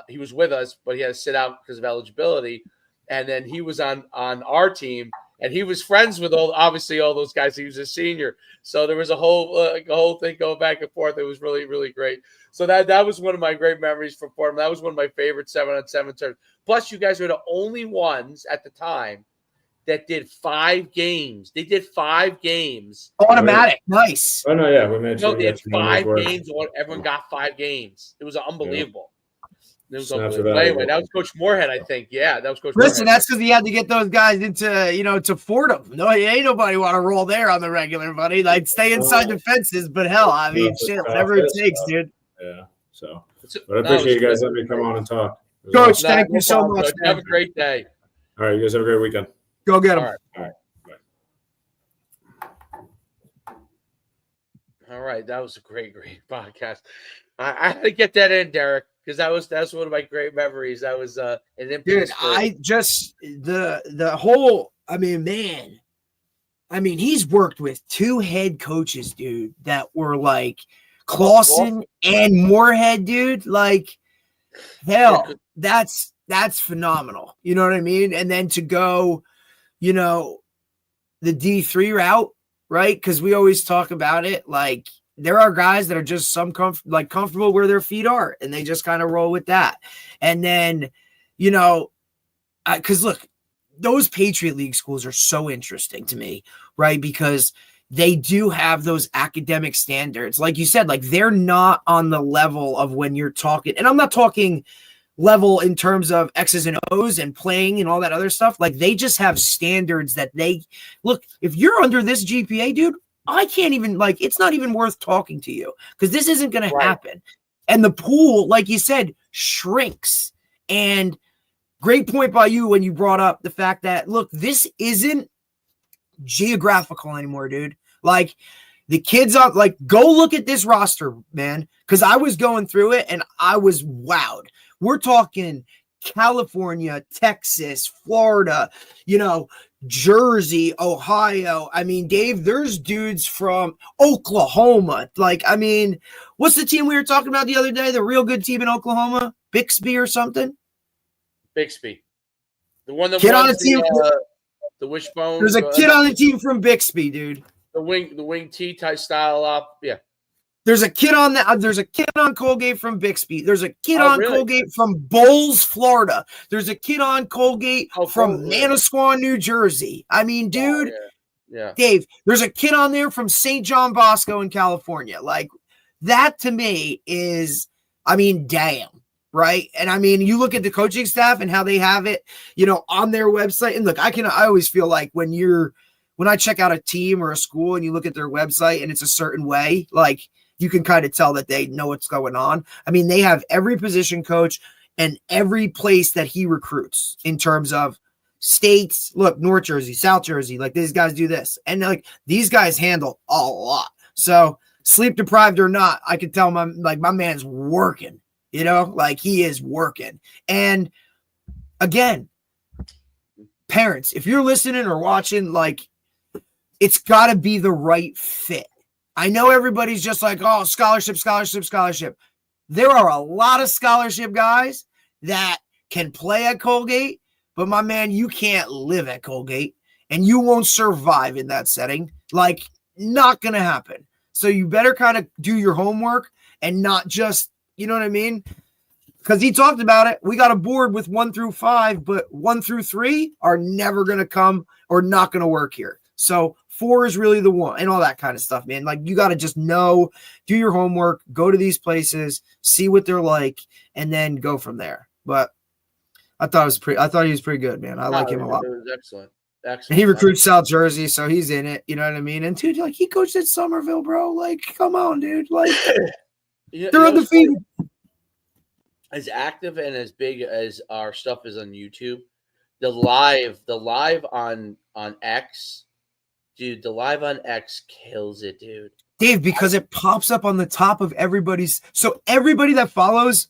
He was with us, but he had to sit out because of eligibility. And then he was on our team, and he was friends with all those guys. He was a senior, so there was a whole thing going back and forth. It was really, really great. So that was one of my great memories from Fordham. That was one of my favorite 7-on-7 turns. Plus, you guys were the only ones at the time that did 5 games. They did 5 games. Automatic. Nice. Oh, no, yeah. We made sure they had 5 games. Everyone got 5 games. It was unbelievable. Yeah. It was unbelievable. Anyway, that was Coach Moorhead, I think. Yeah, that was Coach Moorhead. Listen, that's because he had to get those guys into, to Fordham. No, ain't nobody want to roll there on the regular, buddy. Like, stay inside the fences. But hell, I mean, shit, whatever it takes, dude. Yeah. So, but I appreciate you guys letting me come on and talk. Coach, thank you so much. Have a great day. All right, you guys have a great weekend. Go get them. All right. All right, that was a great podcast. I had to get that in, Derek, because that's one of my great memories. That was an impetus. Dude, I just the whole. I mean, man. I mean, he's worked with 2 head coaches, dude, that were like Clausen and Moorhead, dude. Like, hell, that's phenomenal. You know what I mean? And then to go, the D3 route, right? Because we always talk about it. Like, there are guys that are just comfortable where their feet are, and they just kind of roll with that. And then, because look, those Patriot League schools are so interesting to me, right? Because they do have those academic standards. Like you said, like they're not on the level of when you're talking, and I'm not talking level in terms of X's and O's and playing and all that other stuff. Like they just have standards that look, if you're under this GPA, dude, I can't even it's not even worth talking to you because this isn't going to happen. And the pool, like you said, shrinks. And great point by you when you brought up the fact that, look, this isn't geographical anymore, dude. Like the kids on, like, go look at this roster, man. Because I was going through it and I was wowed. We're talking California, Texas, Florida, Jersey, Ohio. I mean, Dave, there's dudes from Oklahoma. Like, I mean, what's the team we were talking about the other day? The real good team in Oklahoma? Bixby or something? Bixby. The one that kid on the team. The wishbone. There's a kid on the team from Bixby, dude. The wing T type style up. Yeah. There's a kid on that. There's a kid on Colgate from Bixby. There's a kid on really? Colgate from Bowles, Florida. There's a kid on Colgate from Manasquan, New Jersey. I mean, dude, yeah. Dave, there's a kid on there from St. John Bosco in California. Like, that to me is, I mean, damn, right? And I mean, you look at the coaching staff and how they have it, on their website. And look, I always feel like when I check out a team or a school and you look at their website and it's a certain way, like, you can kind of tell that they know what's going on. I mean, they have every position coach and every place that he recruits in terms of states. Look, North Jersey, South Jersey, like these guys do this. And like these guys handle a lot. So sleep deprived or not, I can tell my man's working, like he is working. And again, parents, if you're listening or watching, like it's got to be the right fit. I know everybody's just like, oh, scholarship. There are a lot of scholarship guys that can play at Colgate, but my man, you can't live at Colgate and you won't survive in that setting. Like, not going to happen. So you better kind of do your homework and not just, you know what I mean? Because he talked about it. We got a board with 1 through 5, but 1 through 3 are never going to come or not going to work here. So 4 is really the one and all that kind of stuff, man. Like, you got to just know, do your homework, go to these places, see what they're like, and then go from there. But I thought he was pretty good, man. I like him a lot. It was excellent. And he recruits South Jersey, so he's in it. You know what I mean? And dude, like, he coached at Somerville, bro. Like, come on, dude. Like, they're undefeated. As active and as big as our stuff is on YouTube, the live on X. Dude, the live on X kills it, dude. Dave, because it pops up on the top of everybody's. So everybody that follows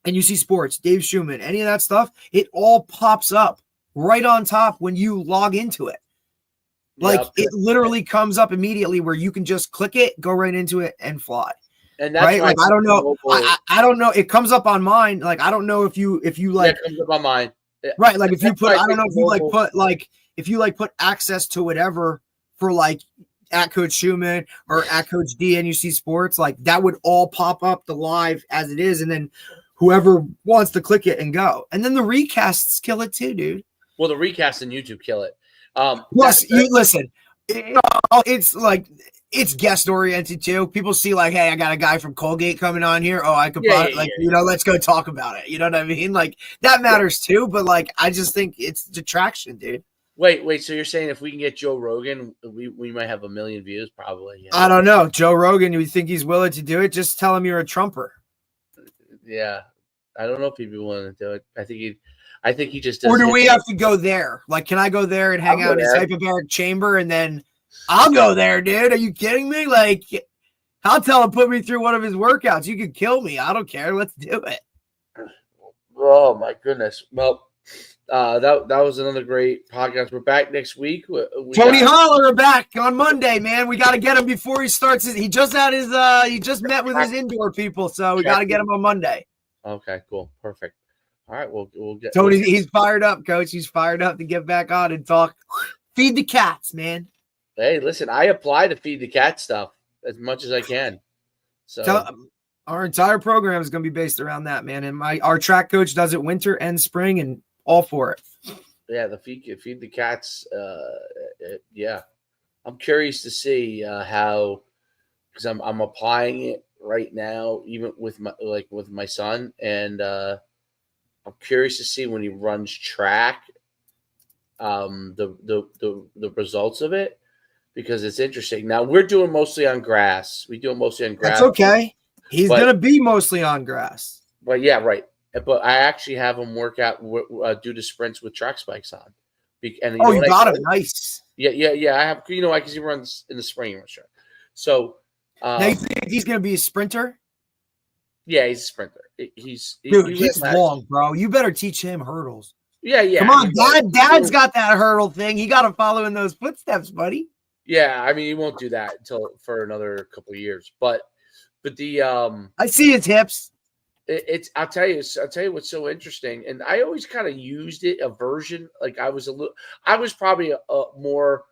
and you see sports, Dave Schuman, any of that stuff, it all pops up right on top when you log into it. Like, it literally comes up immediately where you can just click it, go right into it, and fly. And that's right. Like, I don't know. I don't know. It comes up on mine. Like, I don't know if you like. It comes up on mine. Right. Like, if you put, I don't know if you put access to whatever for like at Coach Schuman or at Coach D NUC Sports, like that would all pop up the live as it is, and then whoever wants to click it and go. And then the recasts kill it too, dude. Well, the recasts in YouTube kill it. Plus, you listen. It's like it's guest oriented too. People see like, hey, I got a guy from Colgate coming on here. Oh, I could let's go talk about it. You know what I mean? Like that matters too. But like, I just think it's detraction, dude. Wait. So you're saying if we can get Joe Rogan, we might have 1 million views, probably. Yeah. I don't know. Joe Rogan, you think he's willing to do it? Just tell him you're a Trumper. Yeah. I don't know if he'd be willing to do it. I think he just does. Or do we have to go there? Like, can I go there and hang out in his hyperbaric chamber and then I'll go there, dude? Are you kidding me? Like, I'll tell him put me through one of his workouts. You could kill me. I don't care. Let's do it. Oh my goodness. Well, that was another great podcast. We're back next week. Tony Holler are back on Monday, man. We got to get him before he starts. He just met with his indoor people, so we got to get him on Monday. Okay, cool, perfect. All right, we'll get Tony. He's fired up, Coach. He's fired up to get back on and talk. Feed the cats, man. Hey, listen, I apply to feed the cat stuff as much as I can. So our entire program is going to be based around that, man. And our track coach does it winter and spring, and all for it. Yeah, the feed the cats. Yeah, I'm curious to see how, because I'm applying it right now, even with my son, and I'm curious to see when he runs track, the results of it, because it's interesting. Now we're doing mostly on grass. We do it mostly on grass. That's okay. He's gonna be mostly on grass. But yeah, right. But I actually have him work out, do the sprints with track spikes on. And you got him. Nice. Yeah. I have, because he runs in the spring. Sure. So now you think he's going to be a sprinter? Yeah, he's a sprinter. He's long, bro. You better teach him hurdles. Yeah. Come on, Dad's got that hurdle thing. He got to follow in those footsteps, buddy. Yeah, I mean, he won't do that for another couple of years. But the I see his hips. I'll tell you what's so interesting, and I always kind of used it a version. Like I was probably more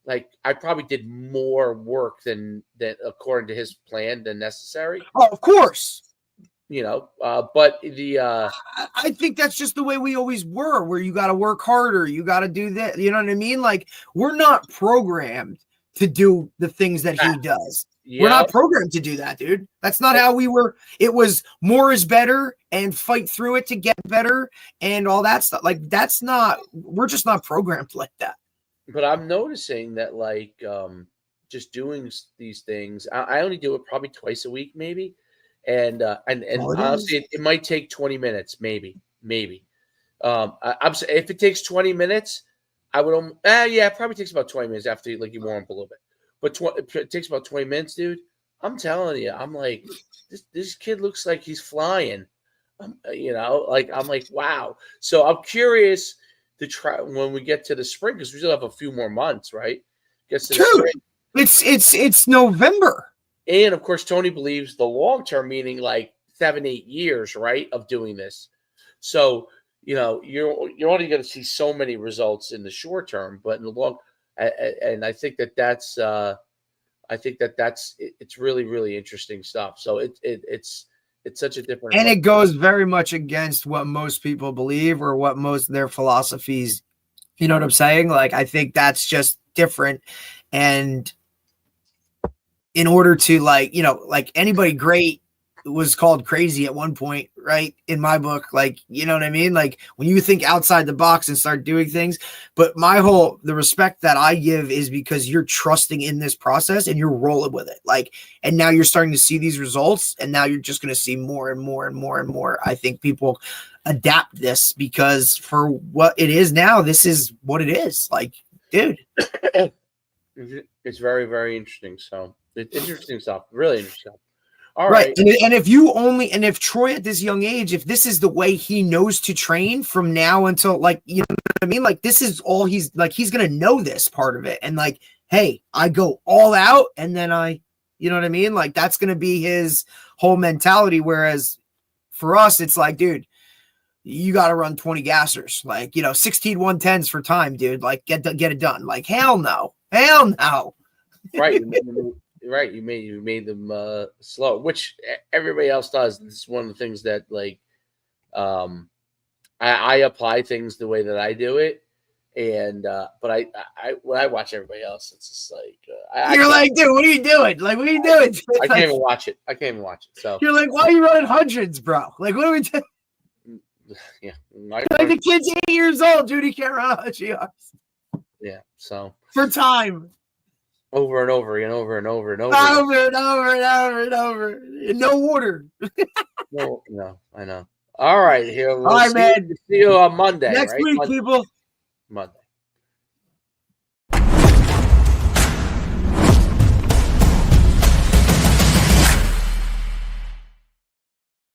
like I probably did more work than according to his plan than necessary. Oh, of course. But I think that's just the way we always were, where you got to work harder. You got to do that. You know what I mean? Like, we're not programmed to do the things that he does. Yeah. We're not programmed to do that, dude. That's not how we were. It was more is better and fight through it to get better and all that stuff. Like, we're just not programmed like that. But I'm noticing that, like, just doing these things, I only do it probably twice a week, maybe. And honestly, it might take 20 minutes, maybe. If it takes 20 minutes, I would. It probably takes about 20 minutes after you warm up a little bit. But it takes about 20 minutes, dude. I'm telling you, I'm like, this kid looks like he's flying. I'm like, wow. So I'm curious to try when we get to the spring, because we still have a few more months, right? Dude, it's November. And of course, Tony believes the long term, meaning like 7-8 years, right, of doing this. So you're only going to see so many results in the short term, but in the long, and I think that's it's really, really interesting stuff. So it's such a different, and it goes very much against what most people believe or what most of their philosophies. You know what I'm saying? Like, I think that's just different, and in order to like anybody great was called crazy at one point, right? In my book, like, you know what I mean? Like, when you think outside the box and start doing things, but the respect that I give is because you're trusting in this process and you're rolling with it. Like, and now you're starting to see these results, and now you're just going to see more and more and more and more. I think people adapt this because for what it is now, this is what it is. Like, dude, it's very, very interesting. So it's interesting stuff, really interesting stuff. All right. And if Troy at this young age, if this is the way he knows to train from now until, like, you know what I mean? Like, this is all he's going to know this part of it. And like, hey, I go all out, and then you know what I mean? Like, that's going to be his whole mentality. Whereas for us, it's like, dude, you got to run 20 gassers, like, 16 110s for time, dude. Like, get it done. Like, hell no. Right. Right, you made them slow, which everybody else does. This is one of the things that, like, I apply things the way that I do it, and but I when I watch everybody else, it's just like you're like, dude, what are you doing? Like, what are you doing? I can't even watch it. So you're like, why are you running hundreds, bro? Like, what are we doing? Yeah, like the kid's 8 years old, dude. He can't run 100 yards. Yeah, so for time. Over and over and over and over and over. And no water. No, I know. All right, here. All right, man. See you on Monday. Next week, people. Monday.